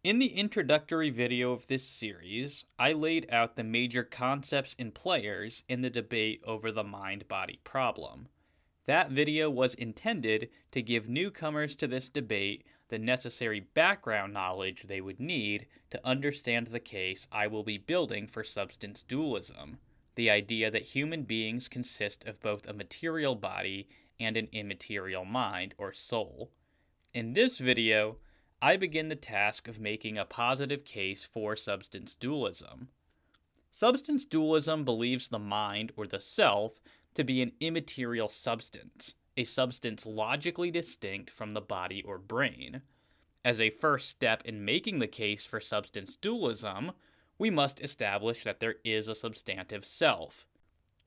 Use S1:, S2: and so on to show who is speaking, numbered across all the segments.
S1: In the introductory video of this series, I laid out the major concepts and players in the debate over the mind-body problem. That video was intended to give newcomers to this debate the necessary background knowledge they would need to understand the case I will be building for substance dualism, the idea that human beings consist of both a material body and an immaterial mind or soul. In this video, I begin the task of making a positive case for substance dualism. Substance dualism believes the mind or the self to be an immaterial substance, a substance logically distinct from the body or brain. As a first step in making the case for substance dualism, we must establish that there is a substantive self.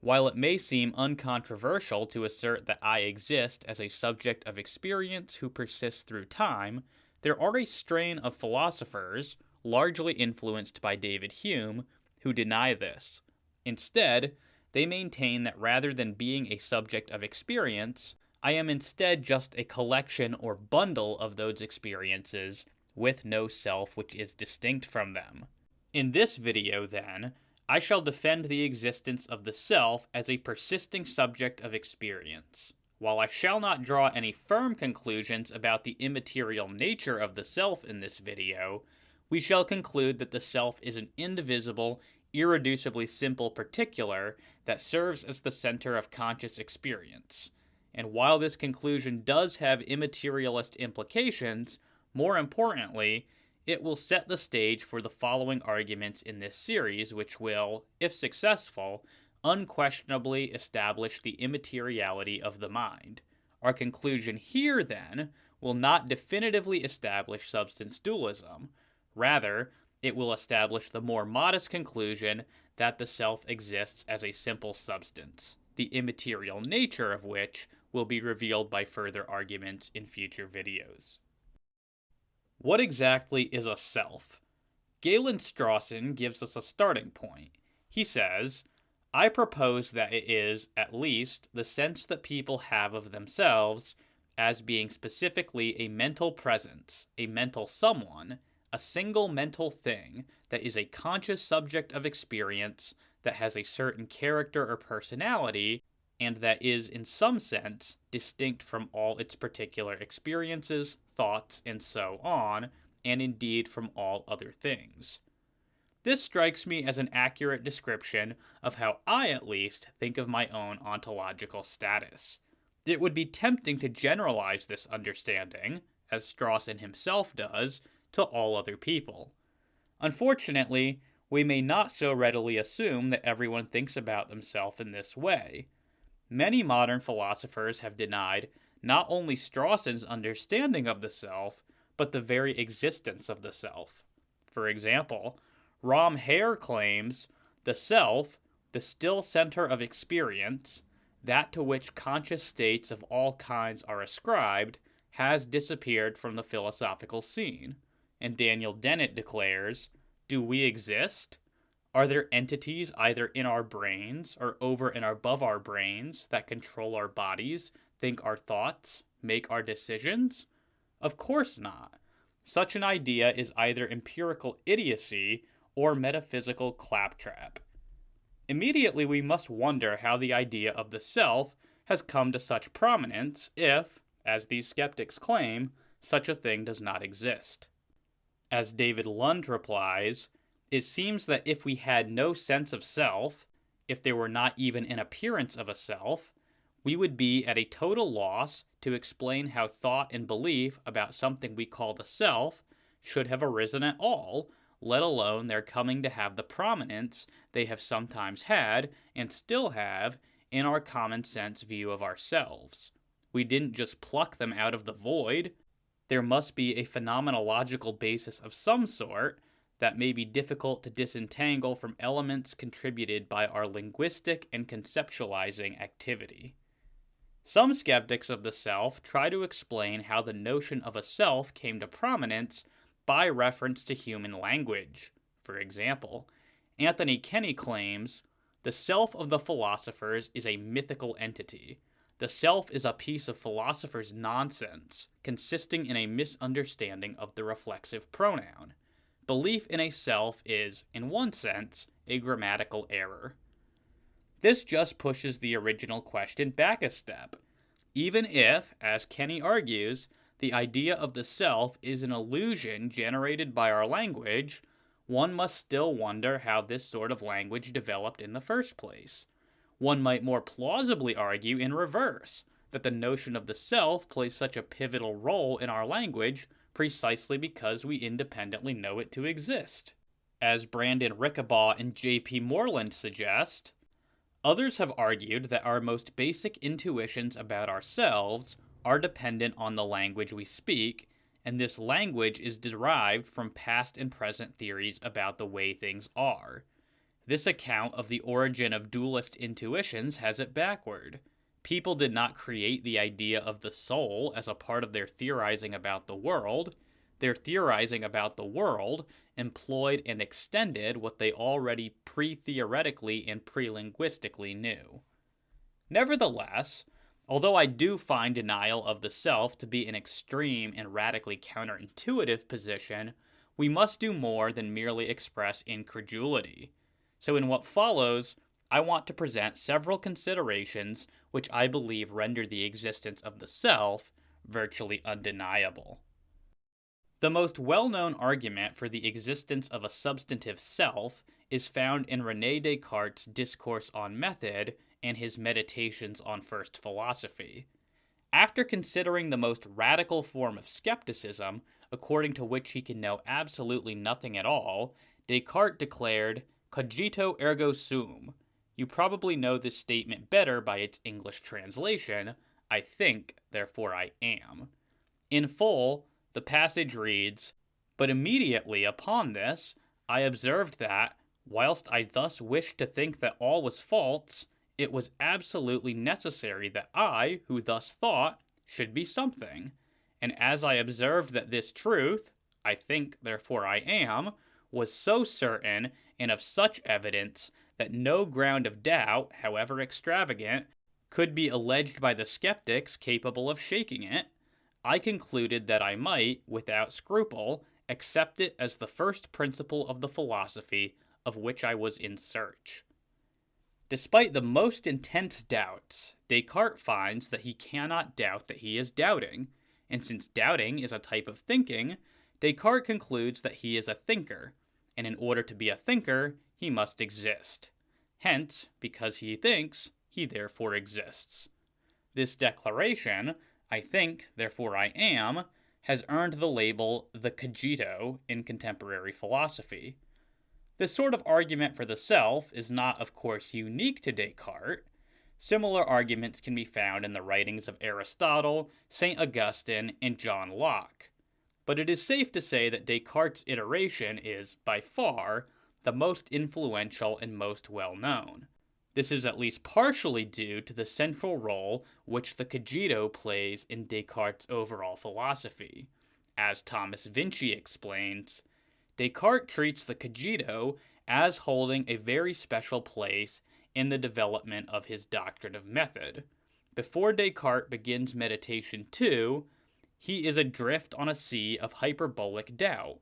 S1: While it may seem uncontroversial to assert that I exist as a subject of experience who persists through time, there are a strain of philosophers, largely influenced by David Hume, who deny this. Instead, they maintain that rather than being a subject of experience, I am instead just a collection or bundle of those experiences with no self which is distinct from them. In this video, then, I shall defend the existence of the self as a persisting subject of experience. While I shall not draw any firm conclusions about the immaterial nature of the self in this video, we shall conclude that the self is an indivisible, irreducibly simple particular that serves as the center of conscious experience. And while this conclusion does have immaterialist implications, more importantly, it will set the stage for the following arguments in this series, which will, if successful, unquestionably establish the immateriality of the mind. Our conclusion here, then, will not definitively establish substance dualism. Rather, it will establish the more modest conclusion that the self exists as a simple substance, the immaterial nature of which will be revealed by further arguments in future videos. What exactly is a self? Galen Strawson gives us a starting point. He says, I propose that it is, at least, the sense that people have of themselves as being specifically a mental presence, a mental someone, a single mental thing that is a conscious subject of experience that has a certain character or personality, and that is, in some sense, distinct from all its particular experiences, thoughts, and so on, and indeed from all other things. This strikes me as an accurate description of how I, at least, think of my own ontological status. It would be tempting to generalize this understanding, as Strawson himself does, to all other people. Unfortunately, we may not so readily assume that everyone thinks about themselves in this way. Many modern philosophers have denied not only Strawson's understanding of the self, but the very existence of the self. For example, Rom Hare claims the self, the still center of experience, that to which conscious states of all kinds are ascribed, has disappeared from the philosophical scene. And Daniel Dennett declares, do we exist? Are there entities either in our brains or over and above our brains that control our bodies, think our thoughts, make our decisions? Of course not. Such an idea is either empirical idiocy or metaphysical claptrap. Immediately we must wonder how the idea of the self has come to such prominence if, as these skeptics claim, such a thing does not exist. As David Lund replies, it seems that if we had no sense of self, if there were not even an appearance of a self, we would be at a total loss to explain how thought and belief about something we call the self should have arisen at all, let alone their coming to have the prominence they have sometimes had, and still have, in our common sense view of ourselves. We didn't just pluck them out of the void. There must be a phenomenological basis of some sort that may be difficult to disentangle from elements contributed by our linguistic and conceptualizing activity. Some skeptics of the self try to explain how the notion of a self came to prominence by reference to human language. For example, Anthony Kenny claims, the self of the philosophers is a mythical entity. The self is a piece of philosophers' nonsense, consisting in a misunderstanding of the reflexive pronoun. belief in a self is, in one sense, a grammatical error. This just pushes the original question back a step. Even if, as Kenny argues, the idea of the self is an illusion generated by our language, one must still wonder how this sort of language developed in the first place. One might more plausibly argue in reverse, that the notion of the self plays such a pivotal role in our language precisely because we independently know it to exist. As Brandon Rickabaugh and J.P. Moreland suggest, others have argued that our most basic intuitions about ourselves are dependent on the language we speak, and this language is derived from past and present theories about the way things are. This account of the origin of dualist intuitions has it backward. People did not create the idea of the soul as a part of their theorizing about the world. Their theorizing about the world employed and extended what they already pre-theoretically and pre-linguistically knew. Nevertheless, although I do find denial of the self to be an extreme and radically counterintuitive position, we must do more than merely express incredulity. So in what follows, I want to present several considerations which I believe render the existence of the self virtually undeniable. The most well-known argument for the existence of a substantive self is found in René Descartes' Discourse on Method and his Meditations on First Philosophy. After considering the most radical form of skepticism, according to which he can know absolutely nothing at all, Descartes declared, "Cogito ergo sum." You probably know this statement better by its English translation, "I think, therefore I am." In full, the passage reads, "But immediately upon this, I observed that, whilst I thus wished to think that all was false, it was absolutely necessary that I, who thus thought, should be something. And as I observed that this truth, I think, therefore I am, was so certain and of such evidence that no ground of doubt, however extravagant, could be alleged by the skeptics capable of shaking it, I concluded that I might, without scruple, accept it as the first principle of the philosophy of which I was in search." Despite the most intense doubts, Descartes finds that he cannot doubt that he is doubting, and since doubting is a type of thinking, Descartes concludes that he is a thinker, and in order to be a thinker, he must exist. Hence, because he thinks, he therefore exists. This declaration, "I think, therefore I am," has earned the label the Cogito in contemporary philosophy. This sort of argument for the self is not, of course, unique to Descartes. Similar arguments can be found in the writings of Aristotle, St. Augustine, and John Locke. But it is safe to say that Descartes' iteration is, by far, the most influential and most well-known. This is at least partially due to the central role which the Cogito plays in Descartes' overall philosophy. As Thomas Vinci explains, Descartes treats the Cogito as holding a very special place in the development of his doctrine of method. Before Descartes begins meditation 2, he is adrift on a sea of hyperbolic doubt.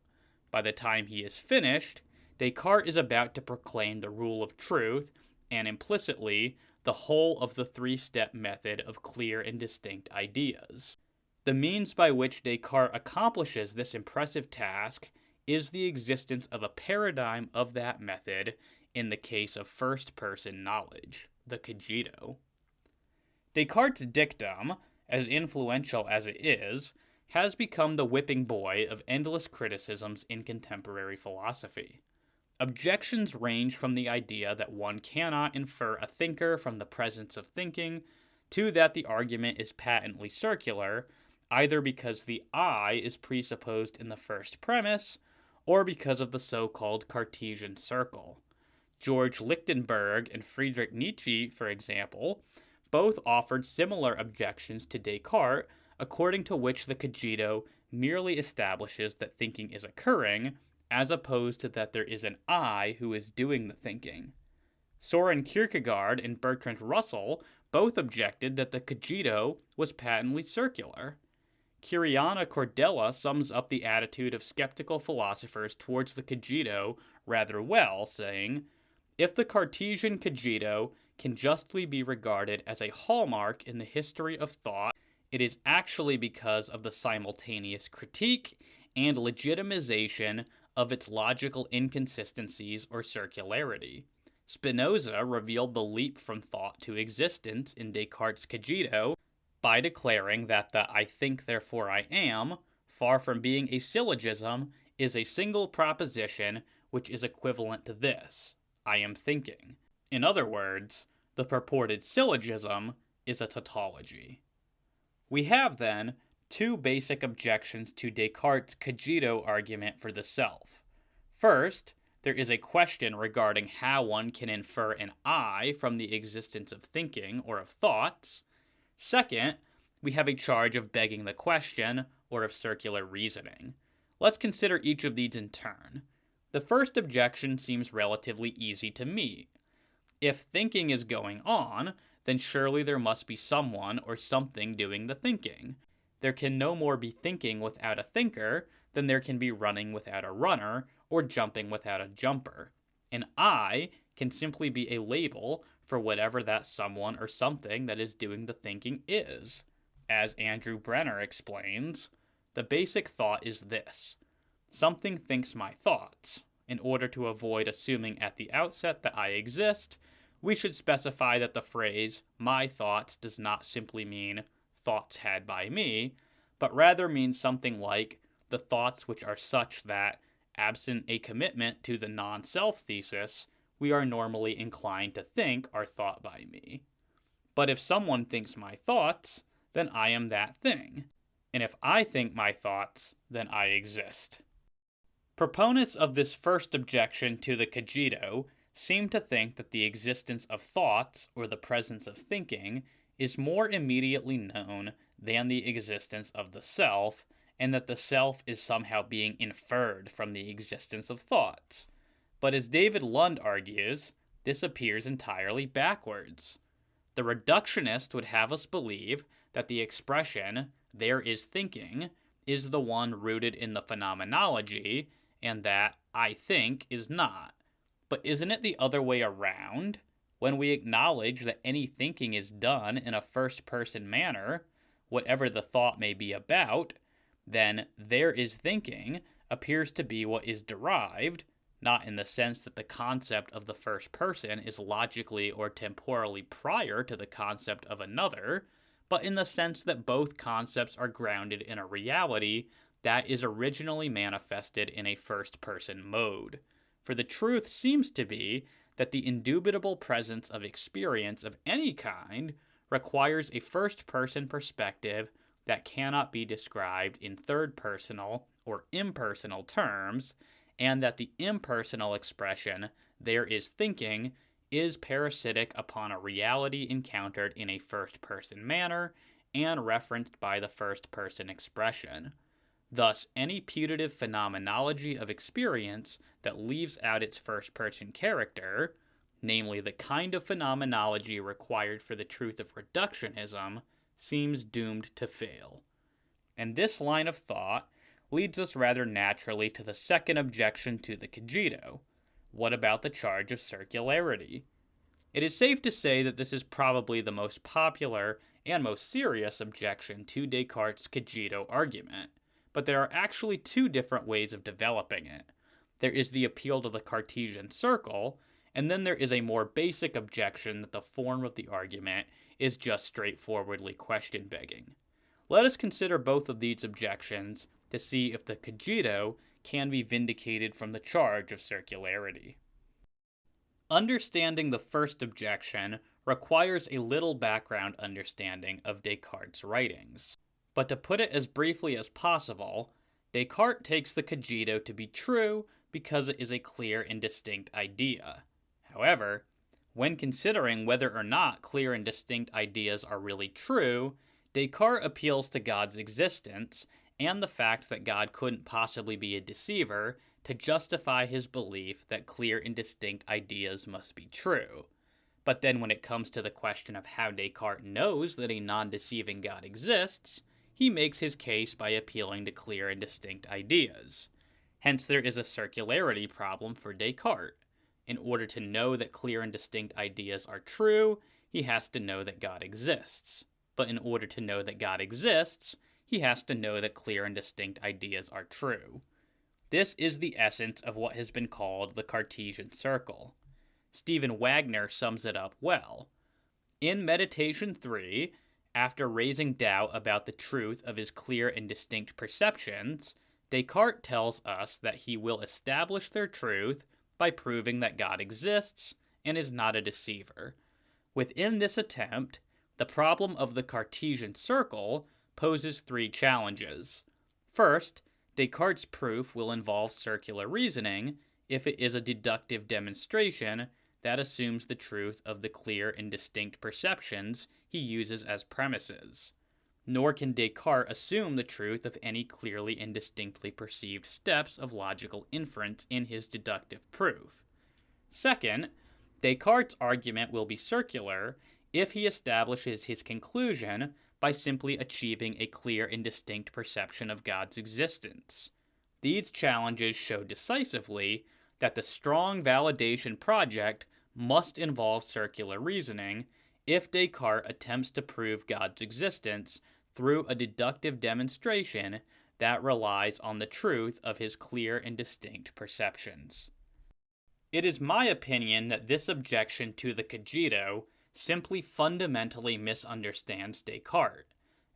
S1: By the time he is finished, Descartes is about to proclaim the rule of truth and implicitly the whole of the three-step method of clear and distinct ideas. The means by which Descartes accomplishes this impressive task is the existence of a paradigm of that method in the case of first-person knowledge, the Cogito. Descartes' dictum, as influential as it is, has become the whipping boy of endless criticisms in contemporary philosophy. Objections range from the idea that one cannot infer a thinker from the presence of thinking, to that the argument is patently circular, either because the I is presupposed in the first premise, or because of the so-called Cartesian circle. George Lichtenberg and Friedrich Nietzsche, for example, both offered similar objections to Descartes, according to which the Cogito merely establishes that thinking is occurring, as opposed to that there is an I who is doing the thinking. Soren Kierkegaard and Bertrand Russell both objected that the Cogito was patently circular. Kiarina Kordela sums up the attitude of skeptical philosophers towards the Cogito rather well, saying, "If the Cartesian Cogito can justly be regarded as a hallmark in the history of thought, it is actually because of the simultaneous critique and legitimization of its logical inconsistencies or circularity. Spinoza revealed the leap from thought to existence in Descartes' Cogito by declaring that the 'I think therefore I am,' far from being a syllogism, is a single proposition which is equivalent to this, 'I am thinking.' In other words, the purported syllogism is a tautology." We have, then, two basic objections to Descartes' Cogito argument for the self. First, there is a question regarding how one can infer an I from the existence of thinking or of thoughts. Second, we have a charge of begging the question or of circular reasoning. Let's consider each of these in turn. The first objection seems relatively easy to meet. If thinking is going on, then surely there must be someone or something doing the thinking. There can no more be thinking without a thinker than there can be running without a runner or jumping without a jumper. An I can simply be a label for whatever that someone or something that is doing the thinking is. As Andrew Brenner explains, the basic thought is this: something thinks my thoughts. In order to avoid assuming at the outset that I exist, we should specify that the phrase "my thoughts" does not simply mean thoughts had by me, but rather means something like the thoughts which are such that, absent a commitment to the non-self thesis, we are normally inclined to think are thought by me. But if someone thinks my thoughts, then I am that thing. And if I think my thoughts, then I exist. Proponents of this first objection to the Cogito seem to think that the existence of thoughts, or the presence of thinking, is more immediately known than the existence of the self, and that the self is somehow being inferred from the existence of thoughts. But as David Lund argues, this appears entirely backwards. The reductionist would have us believe that the expression, "there is thinking," is the one rooted in the phenomenology, and that "I think" is not. But isn't it the other way around? When we acknowledge that any thinking is done in a first-person manner, whatever the thought may be about, then "there is thinking" appears to be what is derived, not in the sense that the concept of the first person is logically or temporally prior to the concept of another, but in the sense that both concepts are grounded in a reality that is originally manifested in a first-person mode. For the truth seems to be that the indubitable presence of experience of any kind requires a first-person perspective that cannot be described in third-personal or impersonal terms, and that the impersonal expression, "there is thinking," is parasitic upon a reality encountered in a first-person manner and referenced by the first-person expression. Thus, any putative phenomenology of experience that leaves out its first-person character, namely the kind of phenomenology required for the truth of reductionism, seems doomed to fail. And this line of thought leads us rather naturally to the second objection to the Cogito. What about the charge of circularity? It is safe to say that this is probably the most popular and most serious objection to Descartes' Cogito argument. But there are actually two different ways of developing it. There is the appeal to the Cartesian circle, and then there is a more basic objection that the form of the argument is just straightforwardly question-begging. Let us consider both of these objections to see if the Cogito can be vindicated from the charge of circularity. Understanding the first objection requires a little background understanding of Descartes' writings. But to put it as briefly as possible, Descartes takes the Cogito to be true because it is a clear and distinct idea. However, when considering whether or not clear and distinct ideas are really true, Descartes appeals to God's existence and the fact that God couldn't possibly be a deceiver to justify his belief that clear and distinct ideas must be true. But then when it comes to the question of how Descartes knows that a non-deceiving God exists, he makes his case by appealing to clear and distinct ideas. Hence, there is a circularity problem for Descartes. In order to know that clear and distinct ideas are true, he has to know that God exists. But in order to know that God exists, he has to know that clear and distinct ideas are true. This is the essence of what has been called the Cartesian circle. Stephen Wagner sums it up well. In Meditation 3, after raising doubt about the truth of his clear and distinct perceptions, Descartes tells us that he will establish their truth by proving that God exists and is not a deceiver. Within this attempt, the problem of the Cartesian circle poses three challenges. First, Descartes' proof will involve circular reasoning if it is a deductive demonstration that assumes the truth of the clear and distinct perceptions he uses as premises. Nor can Descartes assume the truth of any clearly and distinctly perceived steps of logical inference in his deductive proof. Second, Descartes' argument will be circular if he establishes his conclusion by simply achieving a clear and distinct perception of God's existence. These challenges show decisively that the strong validation project must involve circular reasoning if Descartes attempts to prove God's existence through a deductive demonstration that relies on the truth of his clear and distinct perceptions. It is my opinion that this objection to the Cogito simply fundamentally misunderstands Descartes.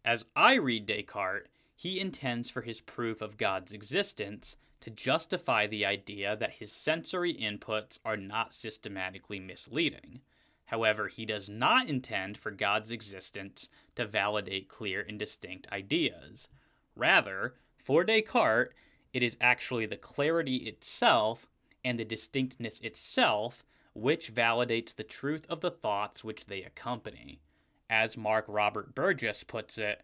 S1: As I read Descartes, he intends for his proof of God's existence to justify the idea that his sensory inputs are not systematically misleading. However, he does not intend for God's existence to validate clear and distinct ideas. Rather, for Descartes, it is actually the clarity itself and the distinctness itself which validates the truth of the thoughts which they accompany. As Mark Robert Burgess puts it,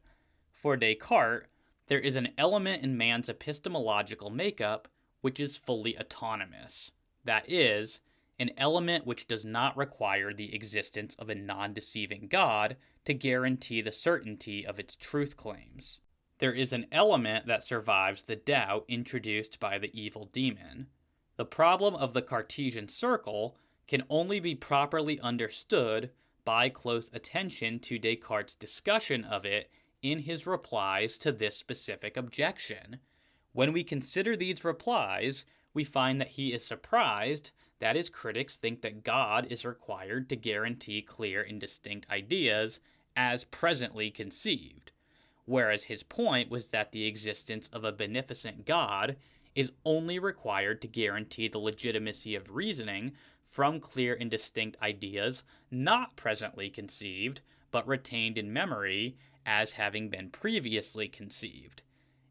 S1: for Descartes, there is an element in man's epistemological makeup which is fully autonomous. That is, an element which does not require the existence of a non-deceiving God to guarantee the certainty of its truth claims. There is an element that survives the doubt introduced by the evil demon. The problem of the Cartesian circle can only be properly understood by close attention to Descartes' discussion of it in his replies to this specific objection. When we consider these replies, we find that he is surprised that his critics think that God is required to guarantee clear and distinct ideas as presently conceived, whereas his point was that the existence of a beneficent God is only required to guarantee the legitimacy of reasoning from clear and distinct ideas not presently conceived, but retained in memory as having been previously conceived.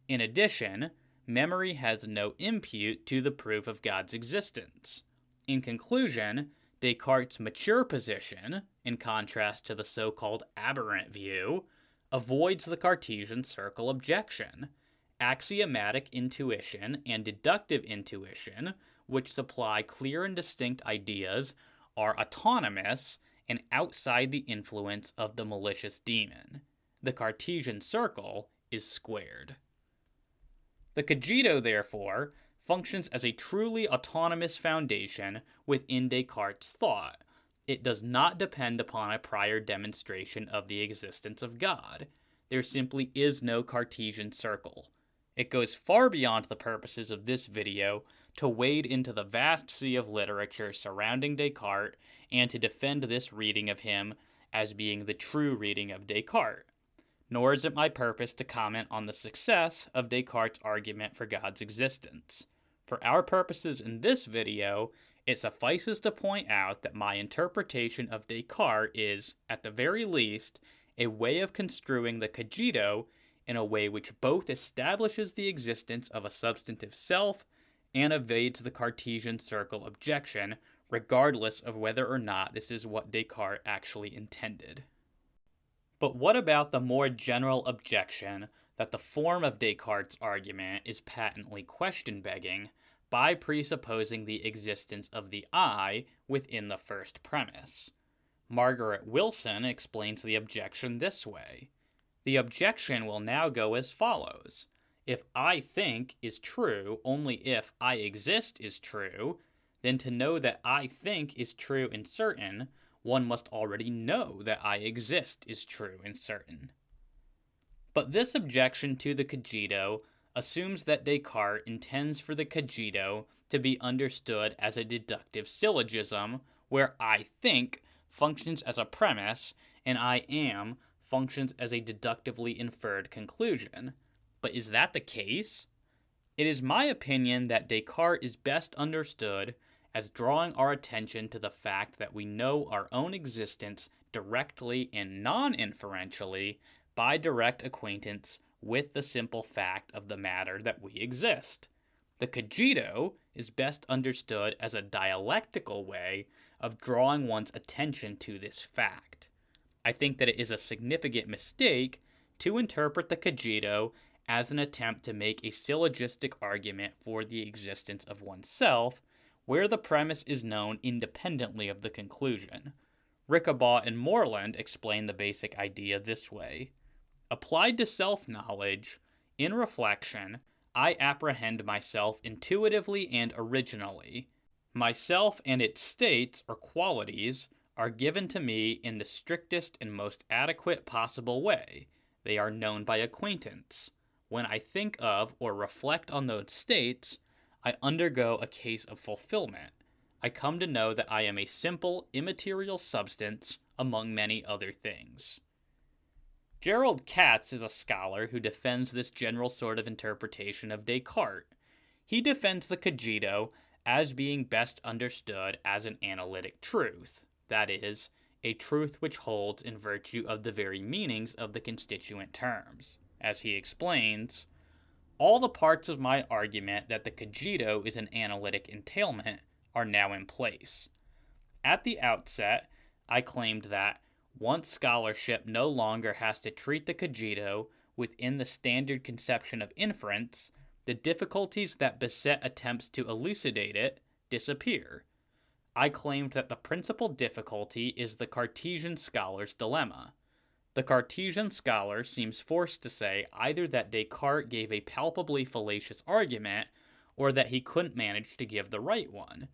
S1: In addition, memory has no impute to the proof of God's existence. In conclusion, Descartes' mature position, in contrast to the so-called aberrant view, avoids the Cartesian circle objection. Axiomatic intuition and deductive intuition, which supply clear and distinct ideas, are autonomous and outside the influence of the malicious demon. The Cartesian circle is squared. The Cogito, therefore, functions as a truly autonomous foundation within Descartes' thought. It does not depend upon a prior demonstration of the existence of God. There simply is no Cartesian circle. It goes far beyond the purposes of this video to wade into the vast sea of literature surrounding Descartes and to defend this reading of him as being the true reading of Descartes. Nor is it my purpose to comment on the success of Descartes' argument for God's existence. For our purposes in this video, it suffices to point out that my interpretation of Descartes is, at the very least, a way of construing the Cogito in a way which both establishes the existence of a substantive self and evades the Cartesian circle objection, regardless of whether or not this is what Descartes actually intended. But what about the more general objection that the form of Descartes' argument is patently question-begging by presupposing the existence of the I within the first premise? Margaret Wilson explains the objection this way. The objection will now go as follows. If I think is true only if I exist is true, then to know that I think is true and certain, one must already know that I exist is true and certain. But this objection to the Cogito assumes that Descartes intends for the Cogito to be understood as a deductive syllogism, where I think functions as a premise and I am functions as a deductively inferred conclusion. But is that the case? It is my opinion that Descartes is best understood as drawing our attention to the fact that we know our own existence directly and non-inferentially by direct acquaintance with the simple fact of the matter that we exist. The Cogito is best understood as a dialectical way of drawing one's attention to this fact. I think that it is a significant mistake to interpret the Cogito as an attempt to make a syllogistic argument for the existence of oneself, where the premise is known independently of the conclusion. Rickabaugh and Moreland explain the basic idea this way. Applied to self-knowledge, in reflection, I apprehend myself intuitively and originally. Myself and its states or qualities are given to me in the strictest and most adequate possible way. They are known by acquaintance. When I think of or reflect on those states, I undergo a case of fulfillment. I come to know that I am a simple, immaterial substance among many other things. Gerald Katz is a scholar who defends this general sort of interpretation of Descartes. He defends the Cogito as being best understood as an analytic truth, that is, a truth which holds in virtue of the very meanings of the constituent terms. As he explains, all the parts of my argument that the Cogito is an analytic entailment are now in place. At the outset, I claimed that once scholarship no longer has to treat the Cogito within the standard conception of inference, the difficulties that beset attempts to elucidate it disappear. I claimed that the principal difficulty is the Cartesian scholar's dilemma. The Cartesian scholar seems forced to say either that Descartes gave a palpably fallacious argument or that he couldn't manage to give the right one.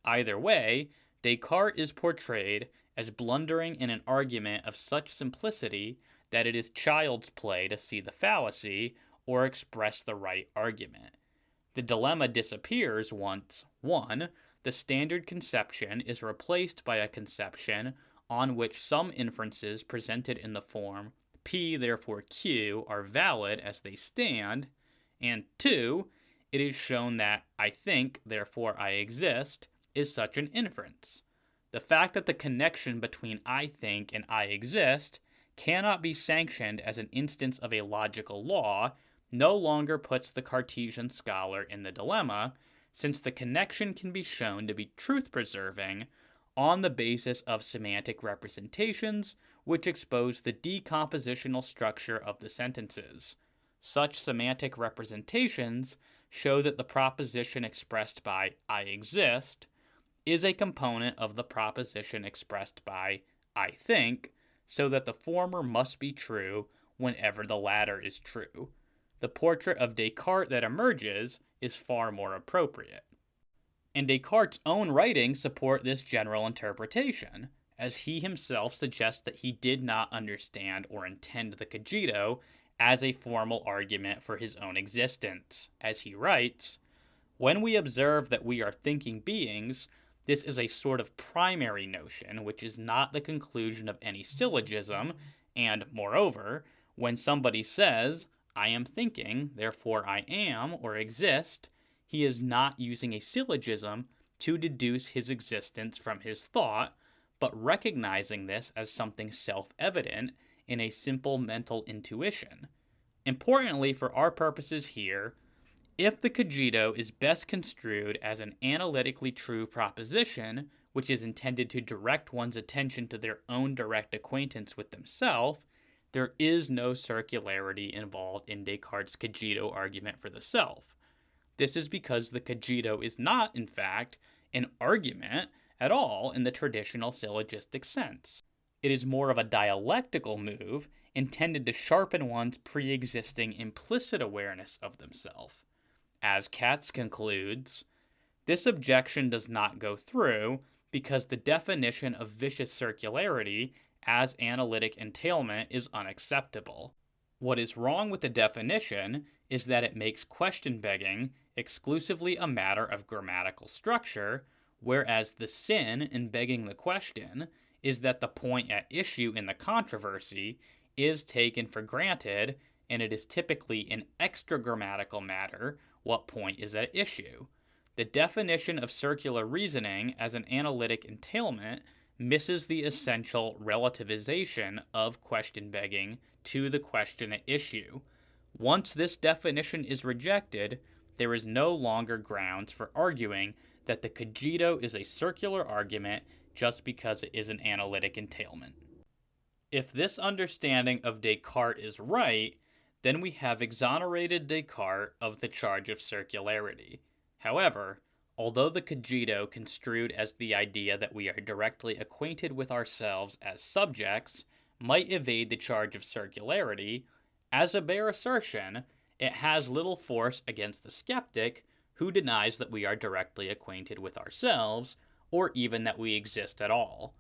S1: Either way, Descartes is portrayed as blundering in an argument of such simplicity that it is child's play to see the fallacy or express the right argument. The dilemma disappears once, 1. The standard conception is replaced by a conception on which some inferences presented in the form P therefore Q are valid as they stand, and 2. It is shown that I think therefore I exist is such an inference. The fact that the connection between I think and I exist cannot be sanctioned as an instance of a logical law no longer puts the Cartesian scholar in the dilemma, since the connection can be shown to be truth-preserving on the basis of semantic representations which expose the decompositional structure of the sentences. Such semantic representations show that the proposition expressed by I exist is a component of the proposition expressed by I think, so that the former must be true whenever the latter is true. The portrait of Descartes that emerges is far more appropriate. And Descartes' own writings support this general interpretation, as he himself suggests that he did not understand or intend the Cogito as a formal argument for his own existence. As he writes, when we observe that we are thinking beings, this is a sort of primary notion which is not the conclusion of any syllogism, and, moreover, when somebody says, I am thinking, therefore I am or exist, he is not using a syllogism to deduce his existence from his thought, but recognizing this as something self-evident in a simple mental intuition. Importantly for our purposes here, if the Cogito is best construed as an analytically true proposition, which is intended to direct one's attention to their own direct acquaintance with themselves, there is no circularity involved in Descartes' Cogito argument for the self. This is because the Cogito is not, in fact, an argument at all in the traditional syllogistic sense. It is more of a dialectical move intended to sharpen one's pre-existing implicit awareness of themselves. As Katz concludes, this objection does not go through because the definition of vicious circularity as analytic entailment is unacceptable. What is wrong with the definition is that it makes question begging exclusively a matter of grammatical structure, whereas the sin in begging the question is that the point at issue in the controversy is taken for granted, and it is typically an extra grammatical matter what point is at issue. The definition of circular reasoning as an analytic entailment misses the essential relativization of question begging to the question at issue. Once this definition is rejected, there is no longer grounds for arguing that the Cogito is a circular argument just because it is an analytic entailment. If this understanding of Descartes is right, then we have exonerated Descartes of the charge of circularity. However, although the Cogito construed as the idea that we are directly acquainted with ourselves as subjects might evade the charge of circularity, as a bare assertion, it has little force against the skeptic who denies that we are directly acquainted with ourselves, or even that we exist at all.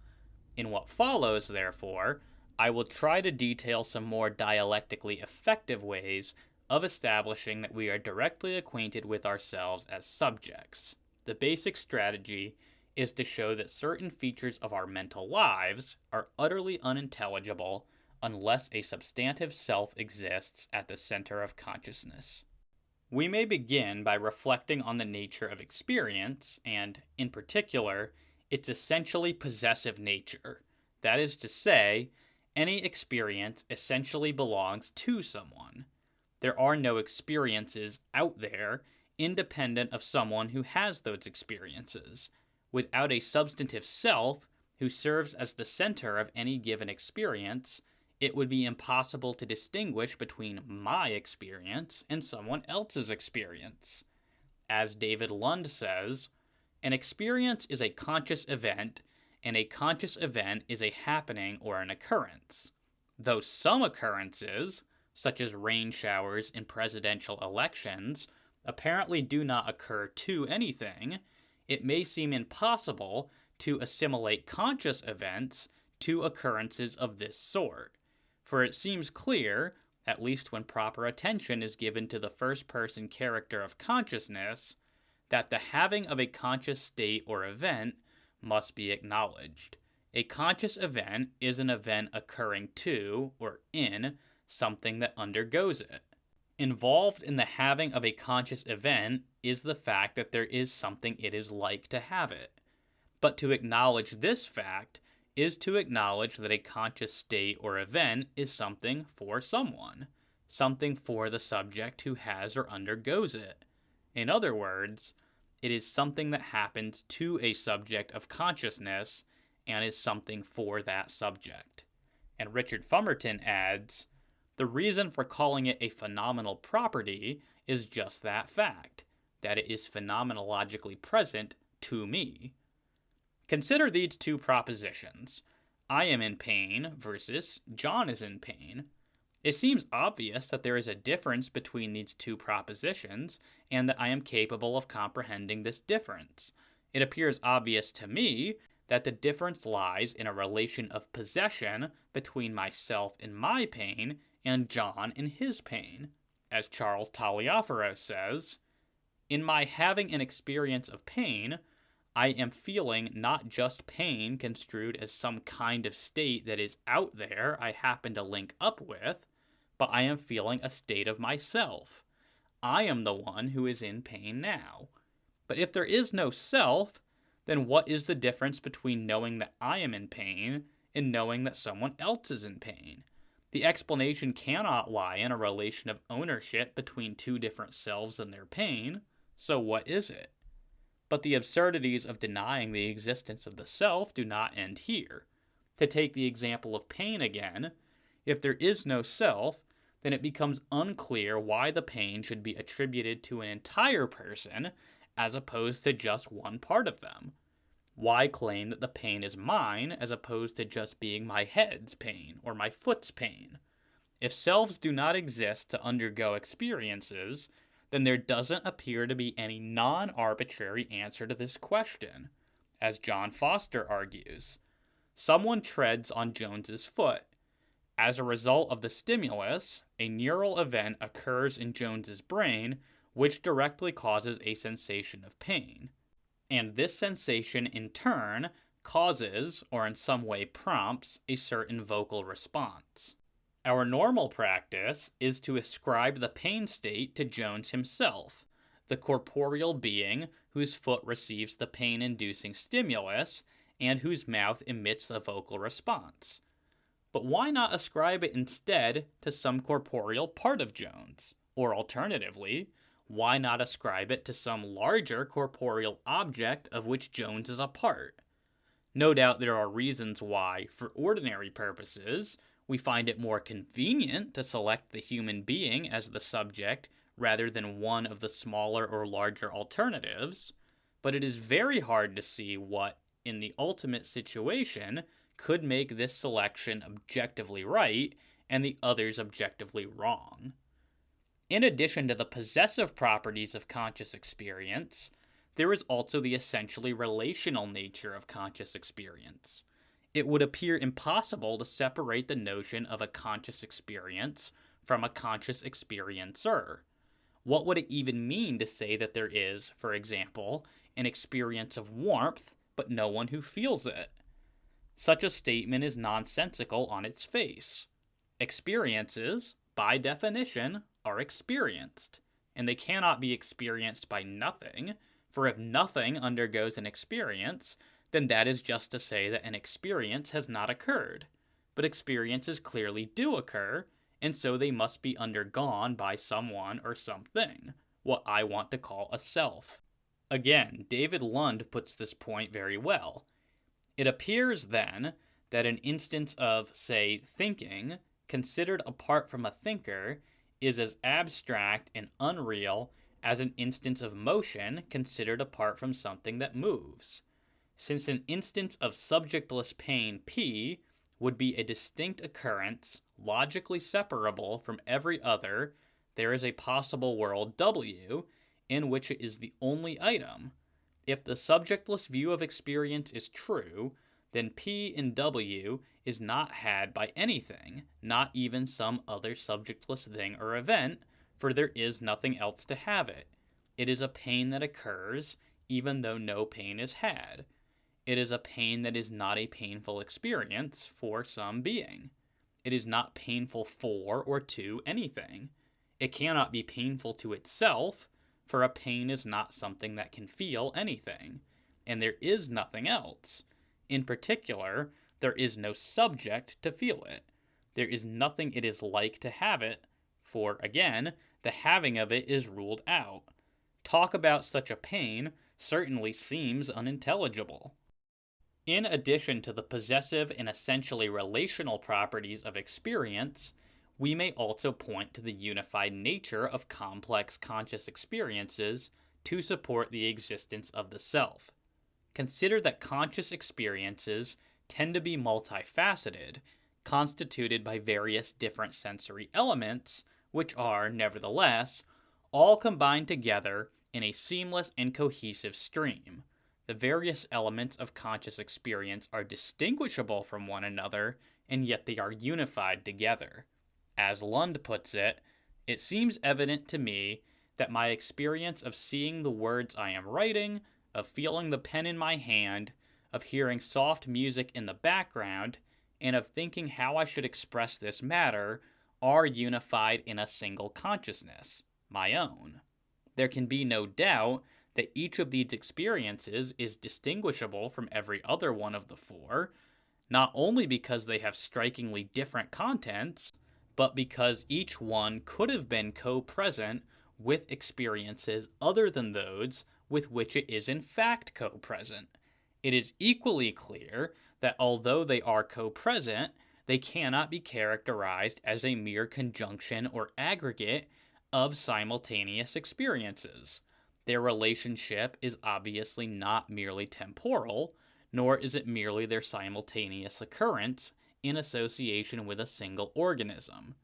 S1: In what follows, therefore, I will try to detail some more dialectically effective ways of establishing that we are directly acquainted with ourselves as subjects. The basic strategy is to show that certain features of our mental lives are utterly unintelligible unless a substantive self exists at the center of consciousness. We may begin by reflecting on the nature of experience, and, in particular, its essentially possessive nature. That is to say, any experience essentially belongs to someone. There are no experiences out there independent of someone who has those experiences. Without a substantive self who serves as the center of any given experience, it would be impossible to distinguish between my experience and someone else's experience. As David Lund says, an experience is a conscious event, and a conscious event is a happening or an occurrence. Though some occurrences, such as rain showers in presidential elections, apparently do not occur to anything, it may seem impossible to assimilate conscious events to occurrences of this sort. For it seems clear, at least when proper attention is given to the first-person character of consciousness, that the having of a conscious state or event must be acknowledged. A conscious event is an event occurring to, or in, something that undergoes it. Involved in the having of a conscious event is the fact that there is something it is like to have it. But to acknowledge this fact is to acknowledge that a conscious state or event is something for someone, something for the subject who has or undergoes it. In other words, it is something that happens to a subject of consciousness and is something for that subject. And Richard Fumerton adds, the reason for calling it a phenomenal property is just that fact, that it is phenomenologically present to me. Consider these two propositions. I am in pain versus John is in pain. It seems obvious that there is a difference between these two propositions and that I am capable of comprehending this difference. It appears obvious to me that the difference lies in a relation of possession between myself in my pain and John in his pain. As Charles Taliaferro says, in my having an experience of pain, I am feeling not just pain construed as some kind of state that is out there I happen to link up with, but I am feeling a state of myself. I am the one who is in pain now. But if there is no self, then what is the difference between knowing that I am in pain and knowing that someone else is in pain? The explanation cannot lie in a relation of ownership between two different selves and their pain, so what is it? But the absurdities of denying the existence of the self do not end here. To take the example of pain again, if there is no self, then it becomes unclear why the pain should be attributed to an entire person as opposed to just one part of them. Why claim that the pain is mine as opposed to just being my head's pain or my foot's pain? If selves do not exist to undergo experiences, then there doesn't appear to be any non-arbitrary answer to this question. As John Foster argues, someone treads on Jones's foot. As a result of the stimulus, a neural event occurs in Jones's brain which directly causes a sensation of pain. And this sensation in turn causes, or in some way prompts, a certain vocal response. Our normal practice is to ascribe the pain state to Jones himself, the corporeal being whose foot receives the pain-inducing stimulus and whose mouth emits the vocal response. But why not ascribe it instead to some corporeal part of Jones? Or alternatively, why not ascribe it to some larger corporeal object of which Jones is a part? No doubt there are reasons why, for ordinary purposes, we find it more convenient to select the human being as the subject rather than one of the smaller or larger alternatives, but it is very hard to see what, in the ultimate situation, could make this selection objectively right and the others objectively wrong. In addition to the possessive properties of conscious experience, there is also the essentially relational nature of conscious experience. It would appear impossible to separate the notion of a conscious experience from a conscious experiencer. What would it even mean to say that there is, for example, an experience of warmth, but no one who feels it? Such a statement is nonsensical on its face. Experiences, by definition, are experienced, and they cannot be experienced by nothing, for if nothing undergoes an experience, then that is just to say that an experience has not occurred. But experiences clearly do occur, and so they must be undergone by someone or something, what I want to call a self. Again, David Lund puts this point very well. It appears, then, that an instance of, say, thinking, considered apart from a thinker, is as abstract and unreal as an instance of motion considered apart from something that moves. Since an instance of subjectless pain P would be a distinct occurrence, logically separable from every other, there is a possible world W in which it is the only item. If the subjectless view of experience is true, then P in W is not had by anything, not even some other subjectless thing or event, for there is nothing else to have it. It is a pain that occurs, even though no pain is had. It is a pain that is not a painful experience for some being. It is not painful for or to anything. It cannot be painful to itself, for a pain is not something that can feel anything, and there is nothing else. In particular, there is no subject to feel it. There is nothing it is like to have it, for, again, the having of it is ruled out. Talk about such a pain certainly seems unintelligible. In addition to the possessive and essentially relational properties of experience, we may also point to the unified nature of complex conscious experiences to support the existence of the self. Consider that conscious experiences tend to be multifaceted, constituted by various different sensory elements, which are, nevertheless, all combined together in a seamless and cohesive stream. The various elements of conscious experience are distinguishable from one another, and yet they are unified together. As Lund puts it, it seems evident to me that my experience of seeing the words I am writing, of feeling the pen in my hand, of hearing soft music in the background, and of thinking how I should express this matter are unified in a single consciousness, my own. There can be no doubt that each of these experiences is distinguishable from every other one of the four, not only because they have strikingly different contents, but because each one could have been co-present with experiences other than those with which it is in fact co-present. It is equally clear that although they are co-present, they cannot be characterized as a mere conjunction or aggregate of simultaneous experiences. Their relationship is obviously not merely temporal, nor is it merely their simultaneous occurrence in association with a single organism.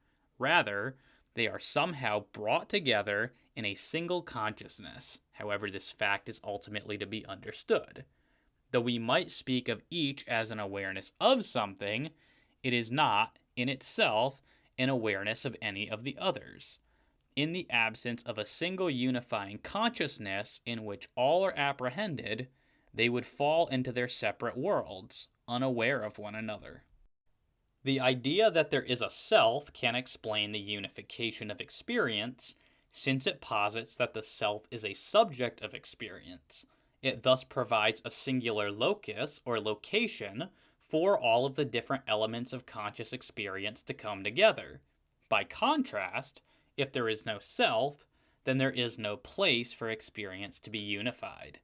S1: Rather, they are somehow brought together in a single consciousness, however this fact is ultimately to be understood. Though we might speak of each as an awareness of something, it is not, in itself, an awareness of any of the others. In the absence of a single unifying consciousness in which all are apprehended, they would fall into their separate worlds, unaware of one another. The idea that there is a self can explain the unification of experience, since it posits that the self is a subject of experience. It thus provides a singular locus or location for all of the different elements of conscious experience to come together. By contrast, if there is no self, then there is no place for experience to be unified.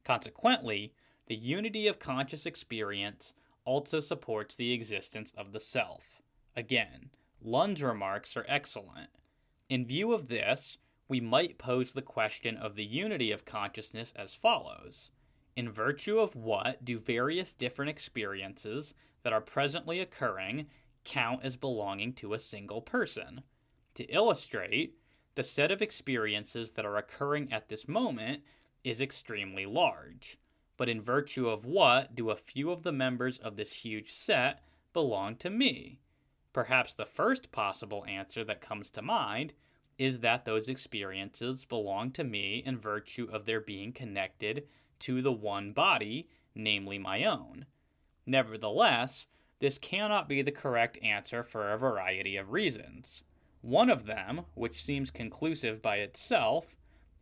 S1: Consequently, the unity of conscious experience also supports the existence of the self. Again, Lund's remarks are excellent. In view of this, we might pose the question of the unity of consciousness as follows. In virtue of what do various different experiences that are presently occurring count as belonging to a single person? To illustrate, the set of experiences that are occurring at this moment is extremely large. But in virtue of what do a few of the members of this huge set belong to me? Perhaps the first possible answer that comes to mind is that those experiences belong to me in virtue of their being connected to the one body, namely my own. Nevertheless, this cannot be the correct answer for a variety of reasons. One of them, which seems conclusive by itself,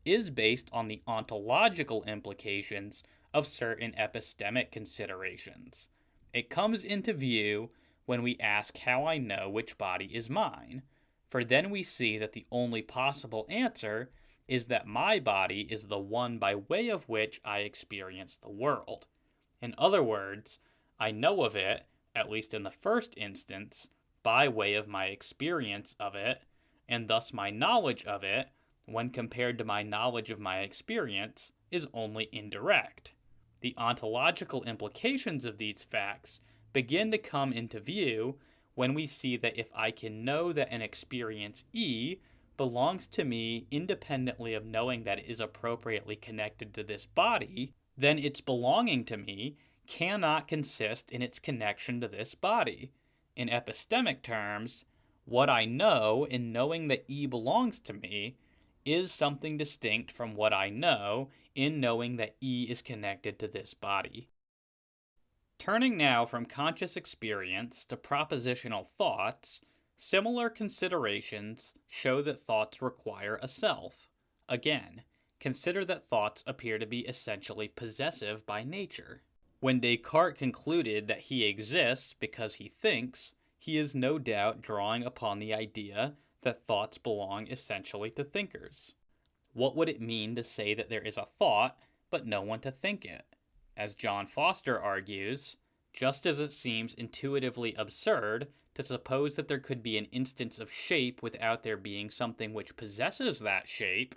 S1: is based on the ontological implications of certain epistemic considerations. It comes into view when we ask how I know which body is mine, for then we see that the only possible answer is that my body is the one by way of which I experience the world. In other words, I know of it, at least in the first instance, by way of my experience of it, and thus my knowledge of it, when compared to my knowledge of my experience, is only indirect. The ontological implications of these facts begin to come into view when we see that if I can know that an experience E belongs to me independently of knowing that it is appropriately connected to this body, then its belonging to me cannot consist in its connection to this body. In epistemic terms, what I know in knowing that E belongs to me is something distinct from what I know in knowing that E is connected to this body. Turning now from conscious experience to propositional thoughts, similar considerations show that thoughts require a self. Again, consider that thoughts appear to be essentially possessive by nature. When Descartes concluded that he exists because he thinks, he is no doubt drawing upon the idea that thoughts belong essentially to thinkers. What would it mean to say that there is a thought, but no one to think it? As John Foster argues, just as it seems intuitively absurd to suppose that there could be an instance of shape without there being something which possesses that shape,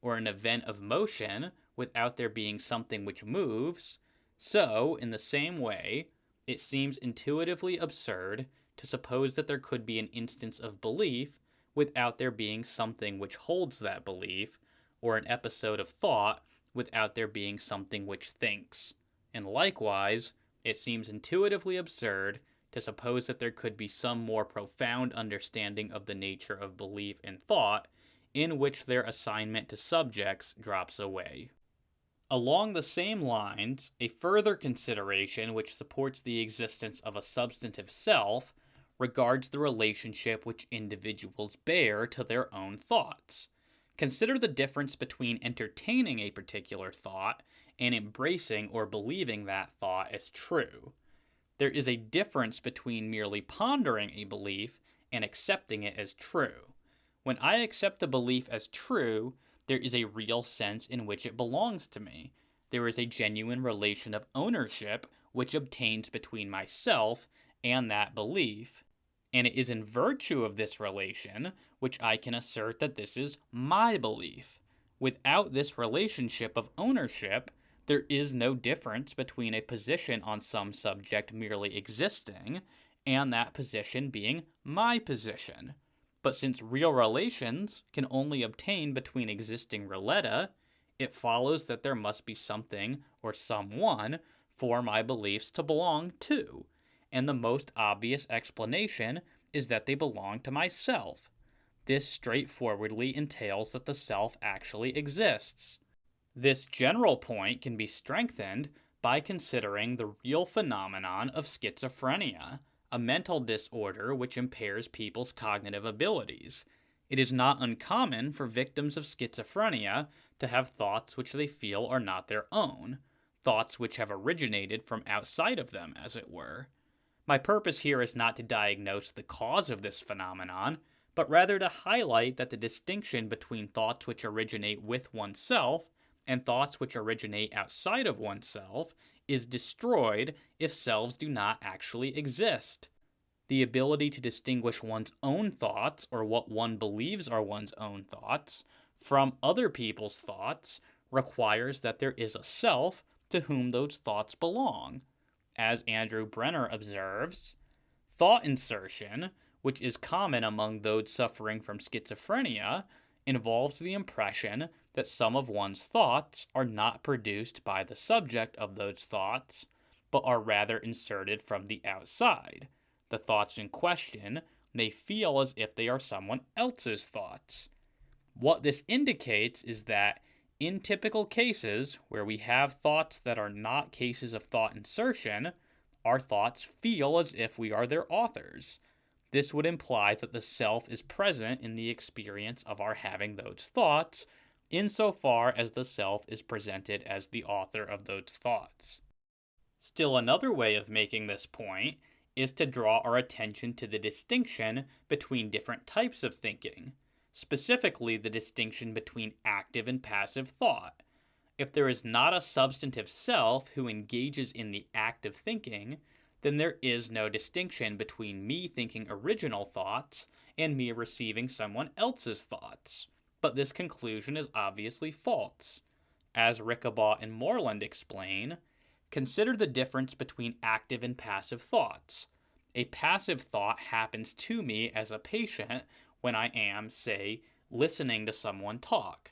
S1: or an event of motion without there being something which moves, so, in the same way, it seems intuitively absurd to suppose that there could be an instance of belief without there being something which holds that belief, or an episode of thought without there being something which thinks. And likewise, it seems intuitively absurd to suppose that there could be some more profound understanding of the nature of belief and thought in which their assignment to subjects drops away. Along the same lines, a further consideration which supports the existence of a substantive self regards the relationship which individuals bear to their own thoughts. Consider the difference between entertaining a particular thought and embracing or believing that thought as true. There is a difference between merely pondering a belief and accepting it as true. When I accept a belief as true, there is a real sense in which it belongs to me. There is a genuine relation of ownership which obtains between myself and that belief. And it is in virtue of this relation which I can assert that this is my belief. Without this relationship of ownership, there is no difference between a position on some subject merely existing and that position being my position. But since real relations can only obtain between existing relata, it follows that there must be something or someone for my beliefs to belong to, and the most obvious explanation is that they belong to myself. This straightforwardly entails that the self actually exists. This general point can be strengthened by considering the real phenomenon of schizophrenia, a mental disorder which impairs people's cognitive abilities. It is not uncommon for victims of schizophrenia to have thoughts which they feel are not their own, thoughts which have originated from outside of them, as it were. My purpose here is not to diagnose the cause of this phenomenon, but rather to highlight that the distinction between thoughts which originate with oneself and thoughts which originate outside of oneself is destroyed if selves do not actually exist. The ability to distinguish one's own thoughts, or what one believes are one's own thoughts, from other people's thoughts requires that there is a self to whom those thoughts belong. As Andrew Brenner observes, thought insertion, which is common among those suffering from schizophrenia, involves the impression that some of one's thoughts are not produced by the subject of those thoughts, but are rather inserted from the outside. The thoughts in question may feel as if they are someone else's thoughts. What this indicates is that in typical cases where we have thoughts that are not cases of thought insertion, our thoughts feel as if we are their authors. This would imply that the self is present in the experience of our having those thoughts, insofar as the self is presented as the author of those thoughts. Still another way of making this point is to draw our attention to the distinction between different types of thinking, specifically the distinction between active and passive thought. If there is not a substantive self who engages in the act of thinking, then there is no distinction between me thinking original thoughts and me receiving someone else's thoughts. But this conclusion is obviously false. As Rickabaugh and Moreland explain, consider the difference between active and passive thoughts. A passive thought happens to me as a patient when I am, say, listening to someone talk.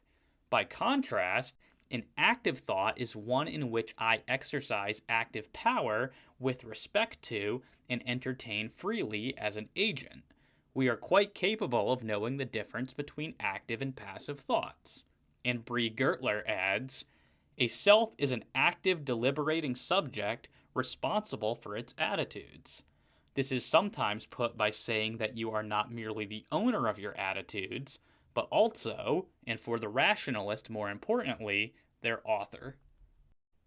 S1: By contrast, an active thought is one in which I exercise active power with respect to and entertain freely as an agent. We are quite capable of knowing the difference between active and passive thoughts. And Brie Gertler adds, a self is an active, deliberating subject responsible for its attitudes. This is sometimes put by saying that you are not merely the owner of your attitudes, but also, and for the rationalist more importantly, their author.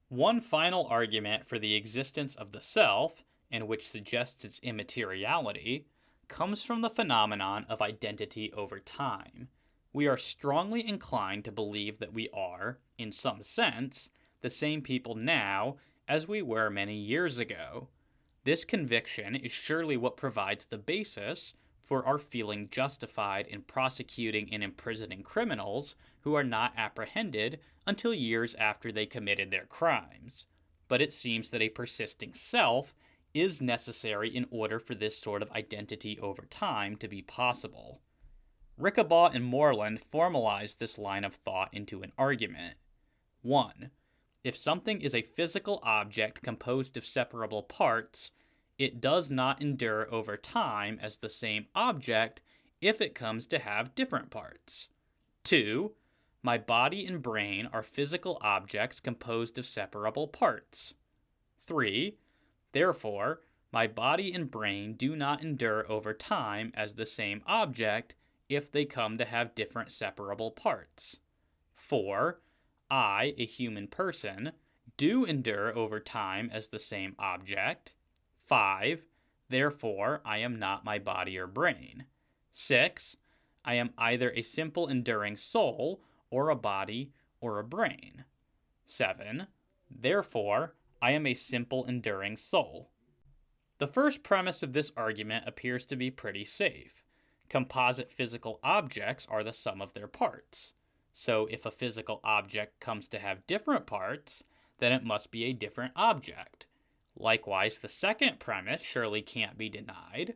S1: One final argument for the existence of the self, and which suggests its immateriality, comes from the phenomenon of identity over time. We are strongly inclined to believe that we are, in some sense, the same people now as we were many years ago. This conviction is surely what provides the basis for our feeling justified in prosecuting and imprisoning criminals who are not apprehended until years after they committed their crimes. But it seems that a persisting self is necessary in order for this sort of identity over time to be possible. Rickabaugh and Moreland formalized this line of thought into an argument. 1. If something is a physical object composed of separable parts, it does not endure over time as the same object if it comes to have different parts. 2. My body and brain are physical objects composed of separable parts. 3. Therefore, my body and brain do not endure over time as the same object if they come to have different separable parts. 4. I, a human person, do endure over time as the same object. 5. Therefore, I am not my body or brain. 6. I am either a simple enduring soul, or a body, or a brain. 7. Therefore, I am a simple enduring soul. The first premise of this argument appears to be pretty safe. Composite physical objects are the sum of their parts. So if a physical object comes to have different parts, then it must be a different object. Likewise, the second premise surely can't be denied.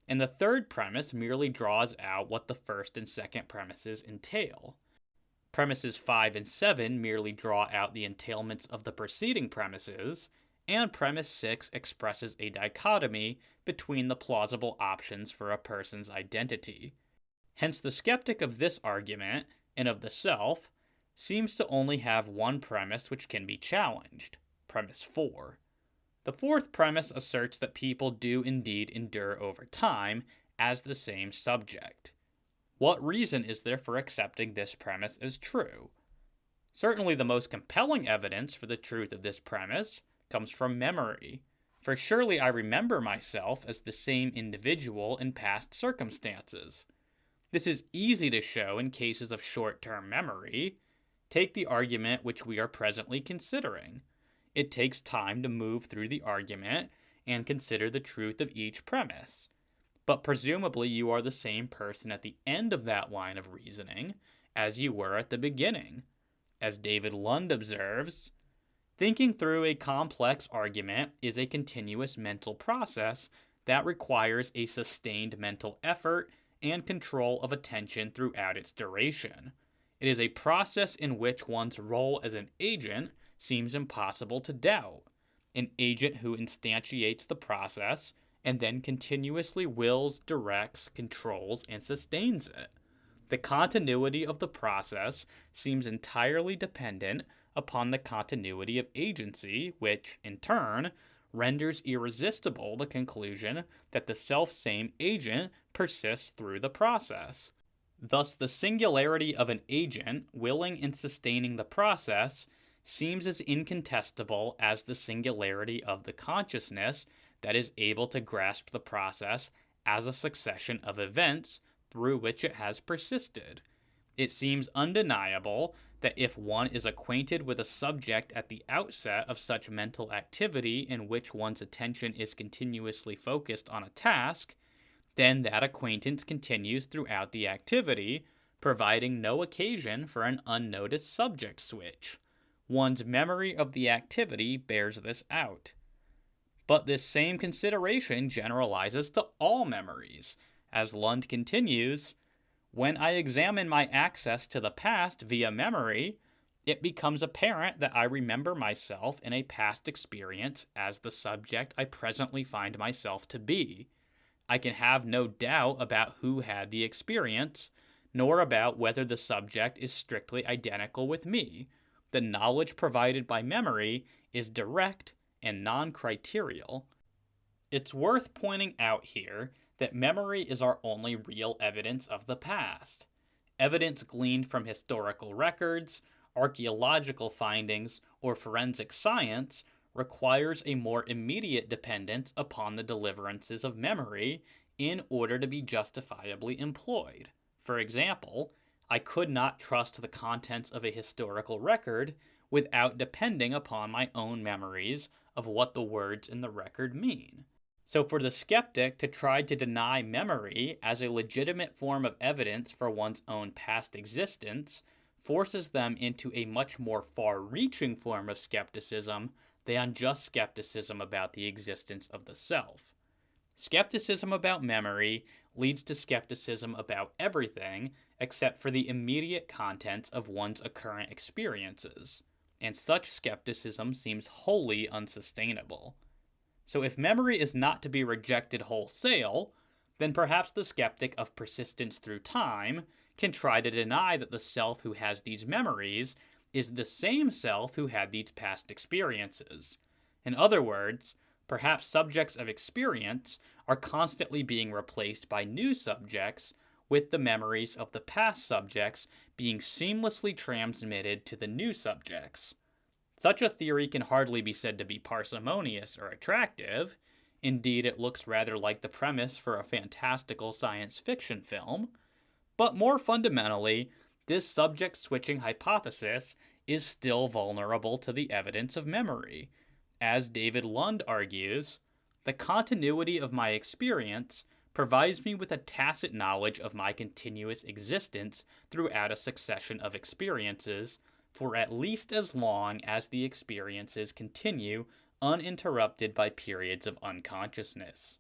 S1: and the third premise merely draws out what the first and second premises entail. Premises 5 and 7 merely draw out the entailments of the preceding premises, and premise 6 expresses a dichotomy between the plausible options for a person's identity. Hence, the skeptic of this argument, and of the self, seems to only have one premise which can be challenged, premise 4. The fourth premise asserts that people do indeed endure over time as the same subject. What reason is there for accepting this premise as true? Certainly the most compelling evidence for the truth of this premise comes from memory, for surely I remember myself as the same individual in past circumstances. This is easy to show in cases of short-term memory. Take the argument which we are presently considering. It takes time to move through the argument and consider the truth of each premise. But presumably you are the same person at the end of that line of reasoning as you were at the beginning. As David Lund observes, thinking through a complex argument is a continuous mental process that requires a sustained mental effort and control of attention throughout its duration. It is a process in which one's role as an agent seems impossible to doubt. An agent who instantiates the process and then continuously wills, directs, controls, and sustains it. The continuity of the process seems entirely dependent upon the continuity of agency, which, in turn, renders irresistible the conclusion that the self-same agent persists through the process. Thus, the singularity of an agent willing and sustaining the process seems as incontestable as the singularity of the consciousness that is able to grasp the process as a succession of events through which it has persisted. It seems undeniable that if one is acquainted with a subject at the outset of such mental activity in which one's attention is continuously focused on a task, then that acquaintance continues throughout the activity, providing no occasion for an unnoticed subject switch. One's memory of the activity bears this out. But this same consideration generalizes to all memories. As Lund continues, when I examine my access to the past via memory, it becomes apparent that I remember myself in a past experience as the subject I presently find myself to be. I can have no doubt about who had the experience, nor about whether the subject is strictly identical with me. The knowledge provided by memory is direct and non-criterial. It's worth pointing out here that memory is our only real evidence of the past. Evidence gleaned from historical records, archaeological findings, or forensic science requires a more immediate dependence upon the deliverances of memory in order to be justifiably employed. For example, I could not trust the contents of a historical record without depending upon my own memories of what the words in the record mean. So for the skeptic to try to deny memory as a legitimate form of evidence for one's own past existence forces them into a much more far-reaching form of skepticism than just skepticism about the existence of the self. Skepticism about memory leads to skepticism about everything except for the immediate contents of one's occurrent experiences, and such skepticism seems wholly unsustainable. So if memory is not to be rejected wholesale, then perhaps the skeptic of persistence through time can try to deny that the self who has these memories is the same self who had these past experiences. In other words, perhaps subjects of experience are constantly being replaced by new subjects, with the memories of the past subjects being seamlessly transmitted to the new subjects. Such a theory can hardly be said to be parsimonious or attractive. Indeed, it looks rather like the premise for a fantastical science fiction film. But more fundamentally, this subject-switching hypothesis is still vulnerable to the evidence of memory. As David Lund argues, the continuity of my experience provides me with a tacit knowledge of my continuous existence throughout a succession of experiences for at least as long as the experiences continue uninterrupted by periods of unconsciousness.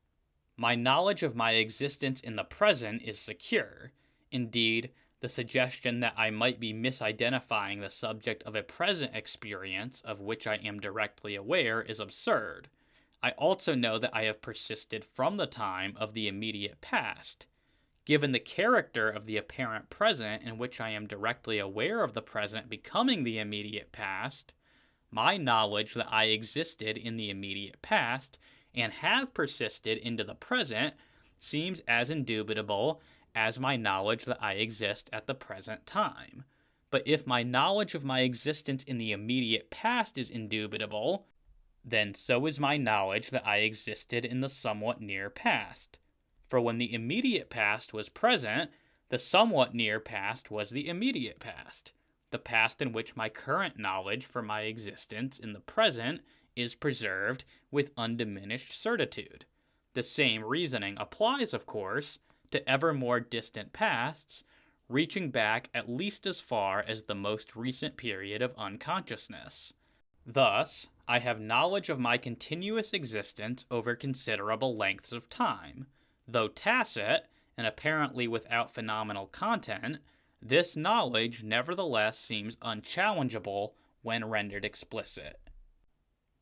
S1: My knowledge of my existence in the present is secure. Indeed, the suggestion that I might be misidentifying the subject of a present experience of which I am directly aware is absurd. I also know that I have persisted from the time of the immediate past. Given the character of the apparent present in which I am directly aware of the present becoming the immediate past, my knowledge that I existed in the immediate past and have persisted into the present seems as indubitable as my knowledge that I exist at the present time. But if my knowledge of my existence in the immediate past is indubitable, then so is my knowledge that I existed in the somewhat near past. For when the immediate past was present, the somewhat near past was the immediate past, the past in which my current knowledge for my existence in the present is preserved with undiminished certitude. The same reasoning applies, of course, to ever more distant pasts, reaching back at least as far as the most recent period of unconsciousness. Thus, I have knowledge of my continuous existence over considerable lengths of time. Though tacit, and apparently without phenomenal content, this knowledge nevertheless seems unchallengeable when rendered explicit.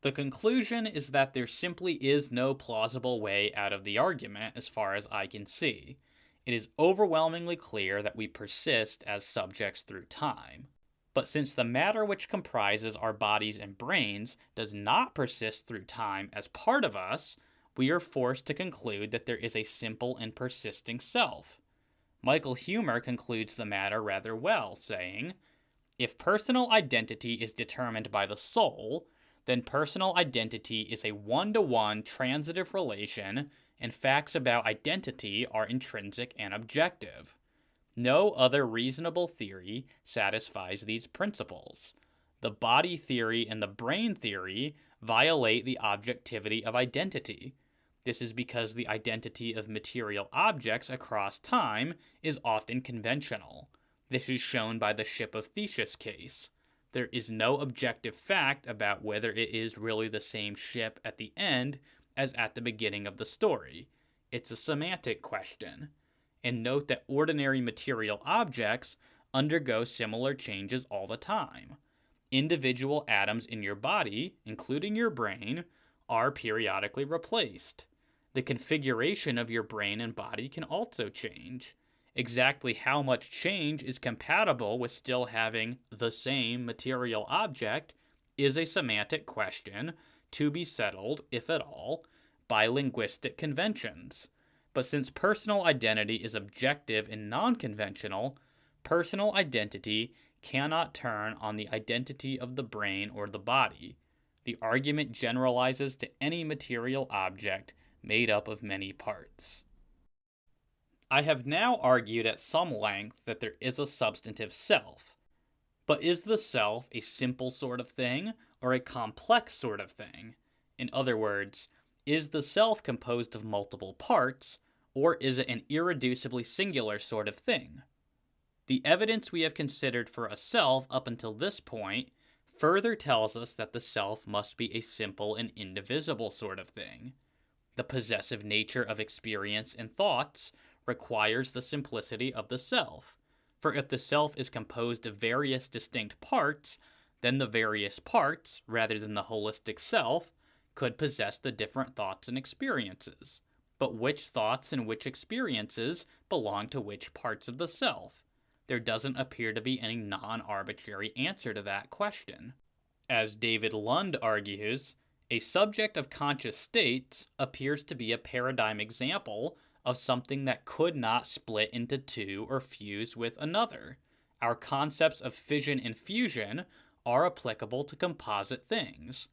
S1: The conclusion is that there simply is no plausible way out of the argument as far as I can see. It is overwhelmingly clear that we persist as subjects through time. But since the matter which comprises our bodies and brains does not persist through time as part of us, we are forced to conclude that there is a simple and persisting self. Michael Hume concludes the matter rather well, saying, "If personal identity is determined by the soul, then personal identity is a one-to-one transitive relation, and facts about identity are intrinsic and objective. No other reasonable theory satisfies these principles. The body theory and the brain theory violate the objectivity of identity. This is because the identity of material objects across time is often conventional. This is shown by the ship of Theseus case. There is no objective fact about whether it is really the same ship at the end as at the beginning of the story. It's a semantic question. And note that ordinary material objects undergo similar changes all the time. Individual atoms in your body, including your brain, are periodically replaced. The configuration of your brain and body can also change. Exactly how much change is compatible with still having the same material object is a semantic question to be settled, if at all, by linguistic conventions. But since personal identity is objective and non-conventional, personal identity cannot turn on the identity of the brain or the body. The argument generalizes to any material object made up of many parts. I have now argued at some length that there is a substantive self. But is the self a simple sort of thing or a complex sort of thing? In other words, is the self composed of multiple parts, or is it an irreducibly singular sort of thing? The evidence we have considered for a self up until this point further tells us that the self must be a simple and indivisible sort of thing. The possessive nature of experience and thoughts requires the simplicity of the self, for if the self is composed of various distinct parts, then the various parts, rather than the holistic self, could possess the different thoughts and experiences. But which thoughts and which experiences belong to which parts of the self? There doesn't appear to be any non-arbitrary answer to that question. As David Lund argues, a subject of conscious states appears to be a paradigm example of something that could not split into two or fuse with another. Our concepts of fission and fusion are applicable to composite things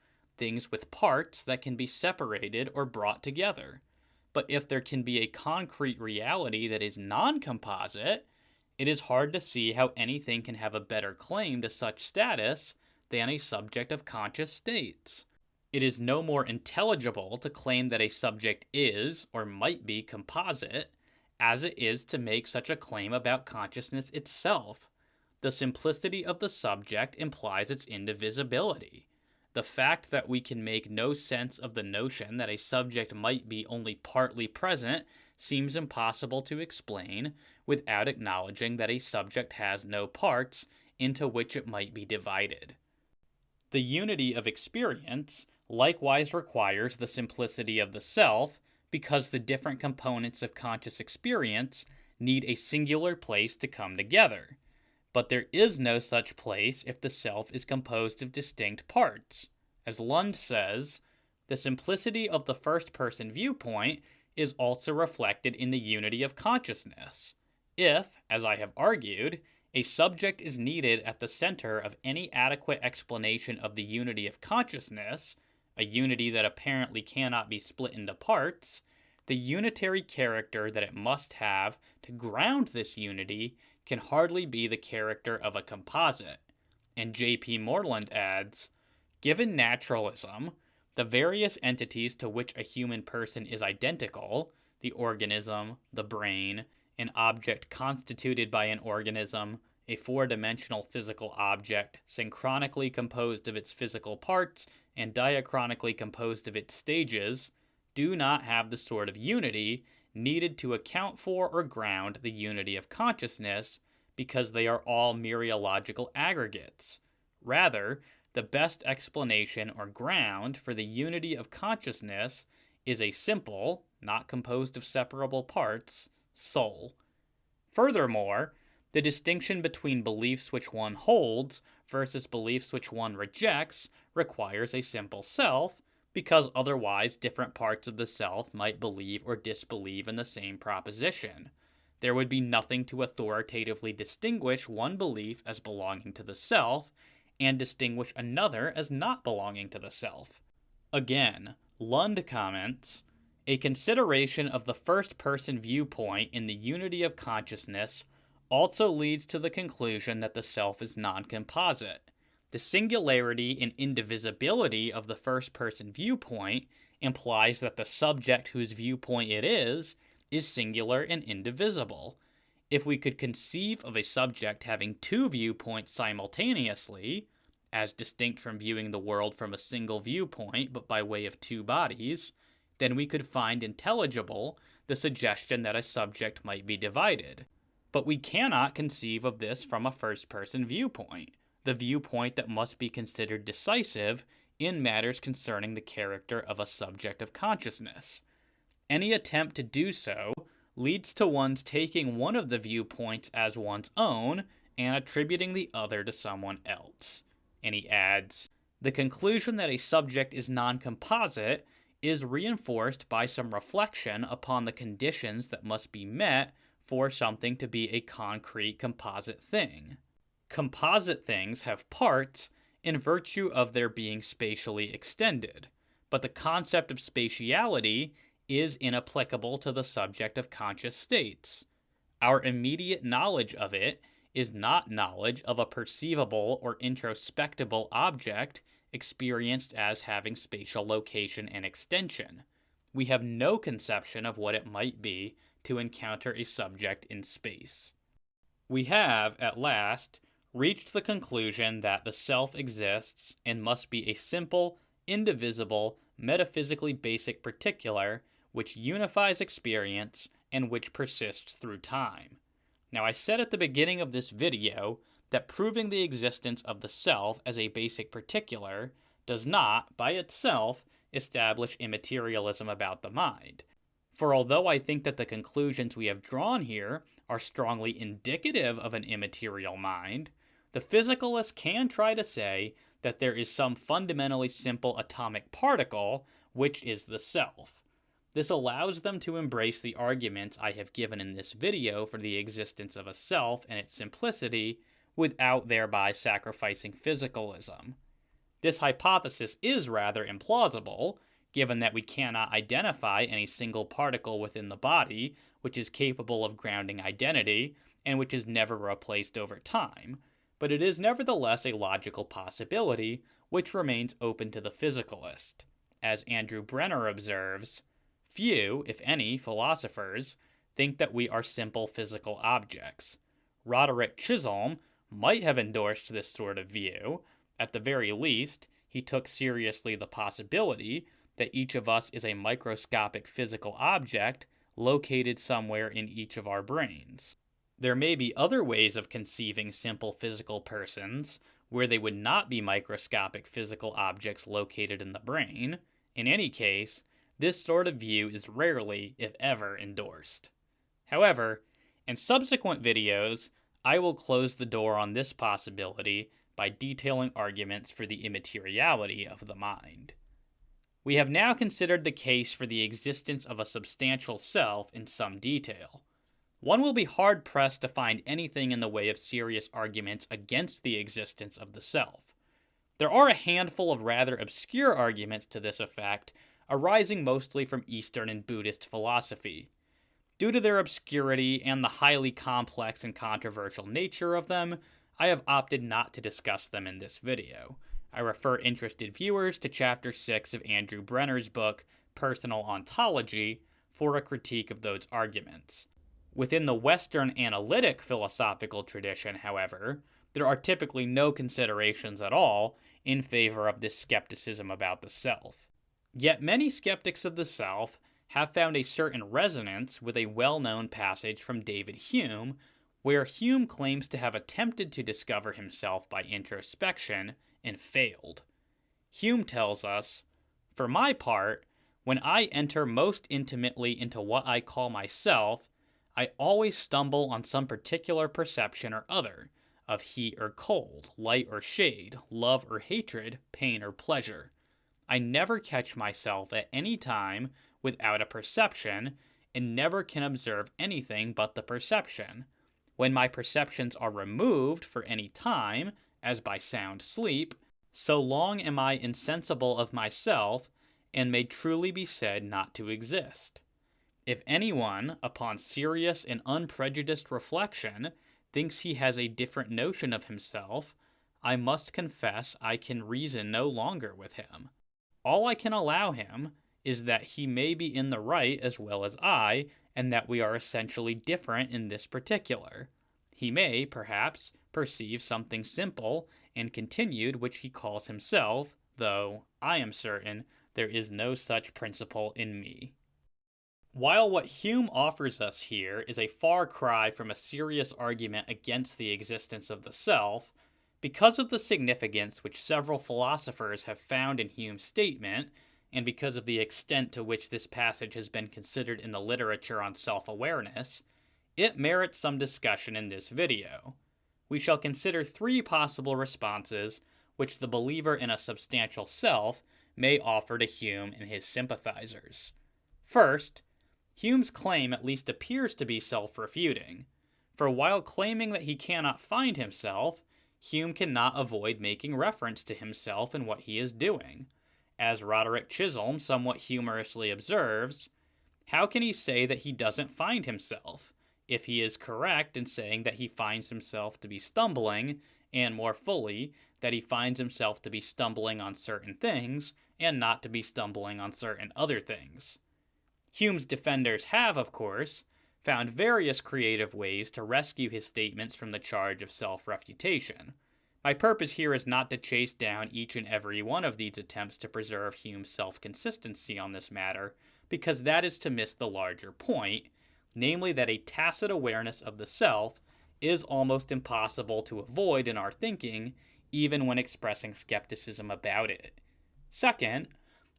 S1: with parts that can be separated or brought together. But if there can be a concrete reality that is non-composite, it is hard to see how anything can have a better claim to such status than a subject of conscious states. It is no more intelligible to claim that a subject is, or might be, composite, as it is to make such a claim about consciousness itself. The simplicity of the subject implies its indivisibility. the fact that we can make no sense of the notion that a subject might be only partly present seems impossible to explain without acknowledging that a subject has no parts into which it might be divided. The unity of experience likewise requires the simplicity of the self, because the different components of conscious experience need a singular place to come together. But there is no such place if the self is composed of distinct parts. As Lund says, the simplicity of the first-person viewpoint is also reflected in the unity of consciousness. If, as I have argued, a subject is needed at the center of any adequate explanation of the unity of consciousness, a unity that apparently cannot be split into parts, the unitary character that it must have to ground this unity can hardly be the character of a composite. And J.P. Moreland adds, given naturalism, the various entities to which a human person is identical, the organism, the brain, an object constituted by an organism, a four-dimensional physical object synchronically composed of its physical parts and diachronically composed of its stages, do not have the sort of unity needed to account for or ground the unity of consciousness, because they are all mereological aggregates. Rather, the best explanation or ground for the unity of consciousness is a simple, not composed of separable parts, soul. Furthermore, the distinction between beliefs which one holds versus beliefs which one rejects requires a simple self, because otherwise different parts of the self might believe or disbelieve in the same proposition. There would be nothing to authoritatively distinguish one belief as belonging to the self and distinguish another as not belonging to the self. Again, Lund comments, a consideration of the first-person viewpoint in the unity of consciousness also leads to the conclusion that the self is non-composite. The singularity and indivisibility of the first-person viewpoint implies that the subject whose viewpoint it is singular and indivisible. If we could conceive of a subject having two viewpoints simultaneously, as distinct from viewing the world from a single viewpoint but by way of two bodies, then we could find intelligible the suggestion that a subject might be divided. But we cannot conceive of this from a first-person viewpoint, the viewpoint that must be considered decisive in matters concerning the character of a subject of consciousness. Any attempt to do so leads to one's taking one of the viewpoints as one's own and attributing the other to someone else. And he adds, the conclusion that a subject is non-composite is reinforced by some reflection upon the conditions that must be met for something to be a concrete composite thing. Composite things have parts in virtue of their being spatially extended, but the concept of spatiality is inapplicable to the subject of conscious states. Our immediate knowledge of it is not knowledge of a perceivable or introspectable object experienced as having spatial location and extension. We have no conception of what it might be to encounter a subject in space. We have, at last, reached the conclusion that the self exists and must be a simple, indivisible, metaphysically basic particular which unifies experience and which persists through time. Now, I said at the beginning of this video that proving the existence of the self as a basic particular does not, by itself, establish immaterialism about the mind. For although I think that the conclusions we have drawn here are strongly indicative of an immaterial mind, the physicalist can try to say that there is some fundamentally simple atomic particle which is the self. This allows them to embrace the arguments I have given in this video for the existence of a self and its simplicity without thereby sacrificing physicalism. This hypothesis is rather implausible, given that we cannot identify any single particle within the body which is capable of grounding identity and which is never replaced over time, but it is nevertheless a logical possibility which remains open to the physicalist. As Andrew Brenner observes, few, if any, philosophers think that we are simple physical objects. Roderick Chisholm might have endorsed this sort of view. At the very least, he took seriously the possibility that each of us is a microscopic physical object located somewhere in each of our brains. There may be other ways of conceiving simple physical persons where they would not be microscopic physical objects located in the brain. In any case, this sort of view is rarely, if ever, endorsed. However, in subsequent videos, I will close the door on this possibility by detailing arguments for the immateriality of the mind. We have now considered the case for the existence of a substantial self in some detail. One will be hard-pressed to find anything in the way of serious arguments against the existence of the self. There are a handful of rather obscure arguments to this effect, arising mostly from Eastern and Buddhist philosophy. Due to their obscurity and the highly complex and controversial nature of them, I have opted not to discuss them in this video. I refer interested viewers to Chapter 6 of Andrew Brenner's book, Personal Ontology, for a critique of those arguments. Within the Western analytic philosophical tradition, however, there are typically no considerations at all in favor of this skepticism about the self. Yet many skeptics of the self have found a certain resonance with a well-known passage from David Hume, where Hume claims to have attempted to discover himself by introspection and failed. Hume tells us, "For my part, when I enter most intimately into what I call myself, I always stumble on some particular perception or other, of heat or cold, light or shade, love or hatred, pain or pleasure. I never catch myself at any time without a perception, and never can observe anything but the perception. When my perceptions are removed for any time, as by sound sleep, so long am I insensible of myself, and may truly be said not to exist. If anyone, upon serious and unprejudiced reflection, thinks he has a different notion of himself, I must confess I can reason no longer with him. All I can allow him is that he may be in the right as well as I, and that we are essentially different in this particular. He may, perhaps, perceive something simple and continued which he calls himself, though, I am certain, there is no such principle in me." While what Hume offers us here is a far cry from a serious argument against the existence of the self, because of the significance which several philosophers have found in Hume's statement, and because of the extent to which this passage has been considered in the literature on self-awareness, it merits some discussion in this video. We shall consider three possible responses which the believer in a substantial self may offer to Hume and his sympathizers. First, Hume's claim at least appears to be self-refuting, for while claiming that he cannot find himself, Hume cannot avoid making reference to himself and what he is doing. As Roderick Chisholm somewhat humorously observes, how can he say that he doesn't find himself, if he is correct in saying that he finds himself to be stumbling, and more fully, that he finds himself to be stumbling on certain things, and not to be stumbling on certain other things? Hume's defenders have, of course, found various creative ways to rescue his statements from the charge of self-refutation. My purpose here is not to chase down each and every one of these attempts to preserve Hume's self-consistency on this matter, because that is to miss the larger point, namely that a tacit awareness of the self is almost impossible to avoid in our thinking, even when expressing skepticism about it. Second,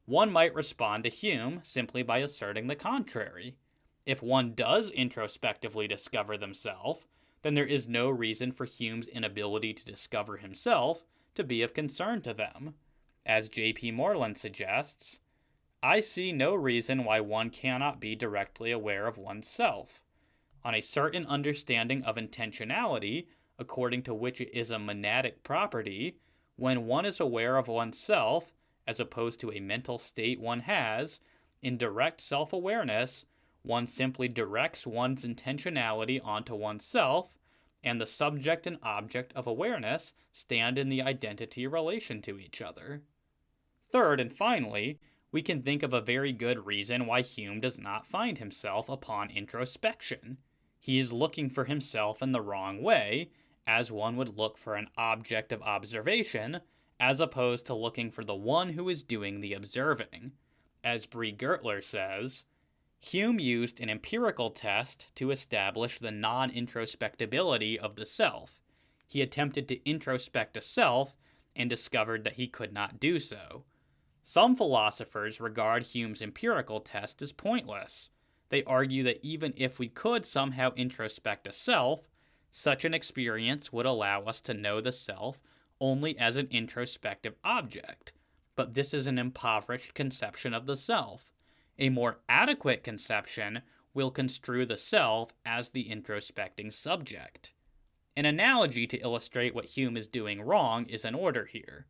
S1: one might respond to Hume simply by asserting the contrary. If one does introspectively discover themselves, then there is no reason for Hume's inability to discover himself to be of concern to them. As J.P. Moreland suggests, I see no reason why one cannot be directly aware of oneself. On a certain understanding of intentionality, according to which it is a monadic property, when one is aware of oneself, as opposed to a mental state one has, in direct self-awareness, one simply directs one's intentionality onto oneself, and the subject and object of awareness stand in the identity relation to each other. Third, and finally, we can think of a very good reason why Hume does not find himself upon introspection. He is looking for himself in the wrong way, as one would look for an object of observation, as opposed to looking for the one who is doing the observing. As Brie Gertler says, Hume used an empirical test to establish the non-introspectability of the self. He attempted to introspect a self and discovered that he could not do so. Some philosophers regard Hume's empirical test as pointless. They argue that even if we could somehow introspect a self, such an experience would allow us to know the self only as an introspective object. But this is an impoverished conception of the self. A more adequate conception will construe the self as the introspecting subject. An analogy to illustrate what Hume is doing wrong is in order here.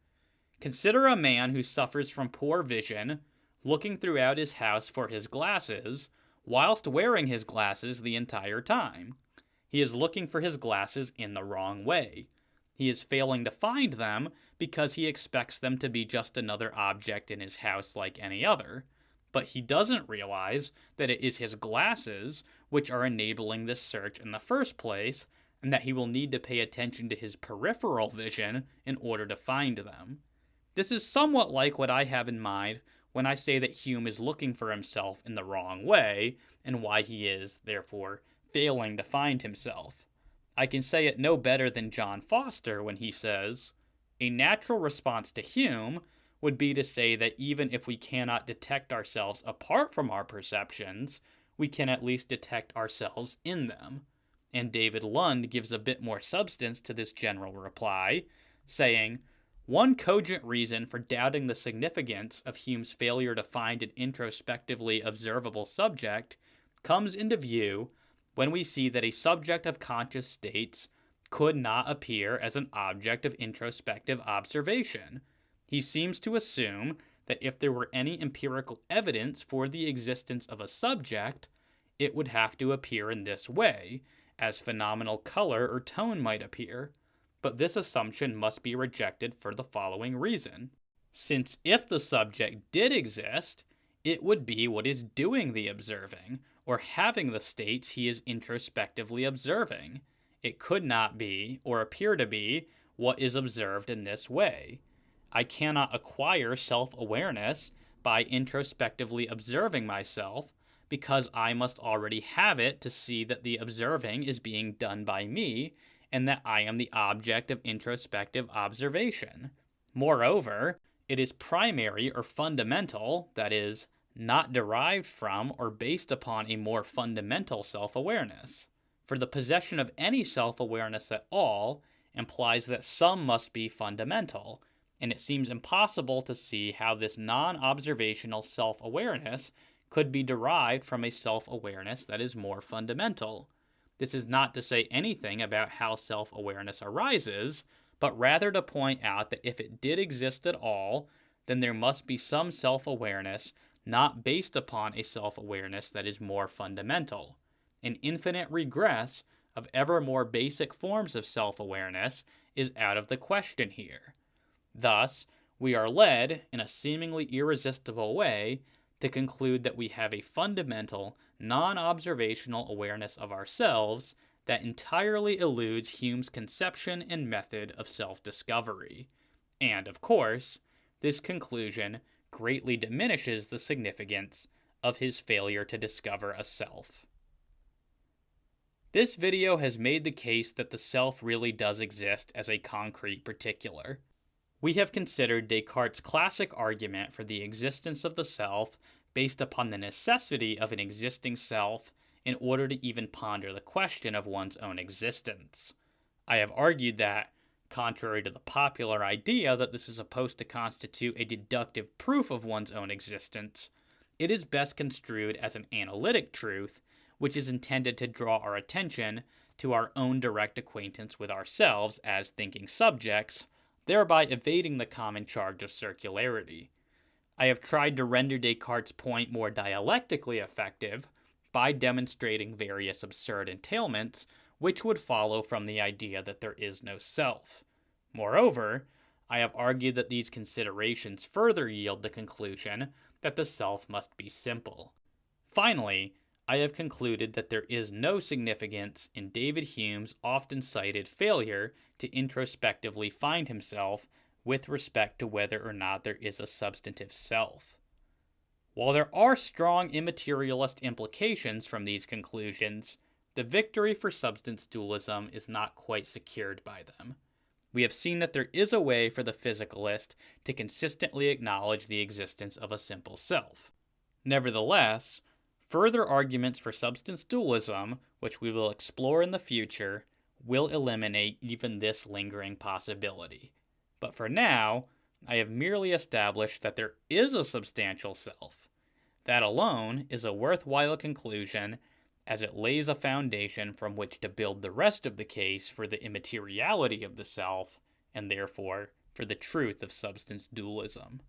S1: Consider a man who suffers from poor vision, looking throughout his house for his glasses, whilst wearing his glasses the entire time. He is looking for his glasses in the wrong way. He is failing to find them because he expects them to be just another object in his house like any other. But he doesn't realize that it is his glasses which are enabling this search in the first place, and that he will need to pay attention to his peripheral vision in order to find them. This is somewhat like what I have in mind when I say that Hume is looking for himself in the wrong way, and why he is, therefore, failing to find himself. I can say it no better than John Foster when he says, "A natural response to Hume would be to say that even if we cannot detect ourselves apart from our perceptions, we can at least detect ourselves in them." And David Lund gives a bit more substance to this general reply, saying, "One cogent reason for doubting the significance of Hume's failure to find an introspectively observable subject comes into view when we see that a subject of conscious states could not appear as an object of introspective observation. He seems to assume that if there were any empirical evidence for the existence of a subject, it would have to appear in this way, as phenomenal color or tone might appear. But this assumption must be rejected for the following reason. Since if the subject did exist, it would be what is doing the observing, or having the states he is introspectively observing. It could not be, or appear to be, what is observed in this way. I cannot acquire self-awareness by introspectively observing myself, because I must already have it to see that the observing is being done by me, and that I am the object of introspective observation. Moreover, it is primary or fundamental, that is, not derived from or based upon a more fundamental self-awareness. For the possession of any self-awareness at all implies that some must be fundamental, and it seems impossible to see how this non-observational self-awareness could be derived from a self-awareness that is more fundamental. This is not to say anything about how self-awareness arises, but rather to point out that if it did exist at all, then there must be some self-awareness not based upon a self-awareness that is more fundamental. An infinite regress of ever more basic forms of self-awareness is out of the question here. Thus, we are led, in a seemingly irresistible way, to conclude that we have a fundamental, non-observational awareness of ourselves that entirely eludes Hume's conception and method of self-discovery. And, of course, this conclusion greatly diminishes the significance of his failure to discover a self. This video has made the case that the self really does exist as a concrete particular. We have considered Descartes' classic argument for the existence of the self based upon the necessity of an existing self in order to even ponder the question of one's own existence. I have argued that, contrary to the popular idea that this is supposed to constitute a deductive proof of one's own existence, it is best construed as an analytic truth, which is intended to draw our attention to our own direct acquaintance with ourselves as thinking subjects, thereby evading the common charge of circularity. I have tried to render Descartes' point more dialectically effective by demonstrating various absurd entailments which would follow from the idea that there is no self. Moreover, I have argued that these considerations further yield the conclusion that the self must be simple. Finally, I have concluded that there is no significance in David Hume's often cited failure to introspectively find himself with respect to whether or not there is a substantive self. While there are strong immaterialist implications from these conclusions, the victory for substance dualism is not quite secured by them. We have seen that there is a way for the physicalist to consistently acknowledge the existence of a simple self. Nevertheless, further arguments for substance dualism, which we will explore in the future, will eliminate even this lingering possibility. But for now, I have merely established that there is a substantial self. That alone is a worthwhile conclusion, as it lays a foundation from which to build the rest of the case for the immateriality of the self, and therefore for the truth of substance dualism.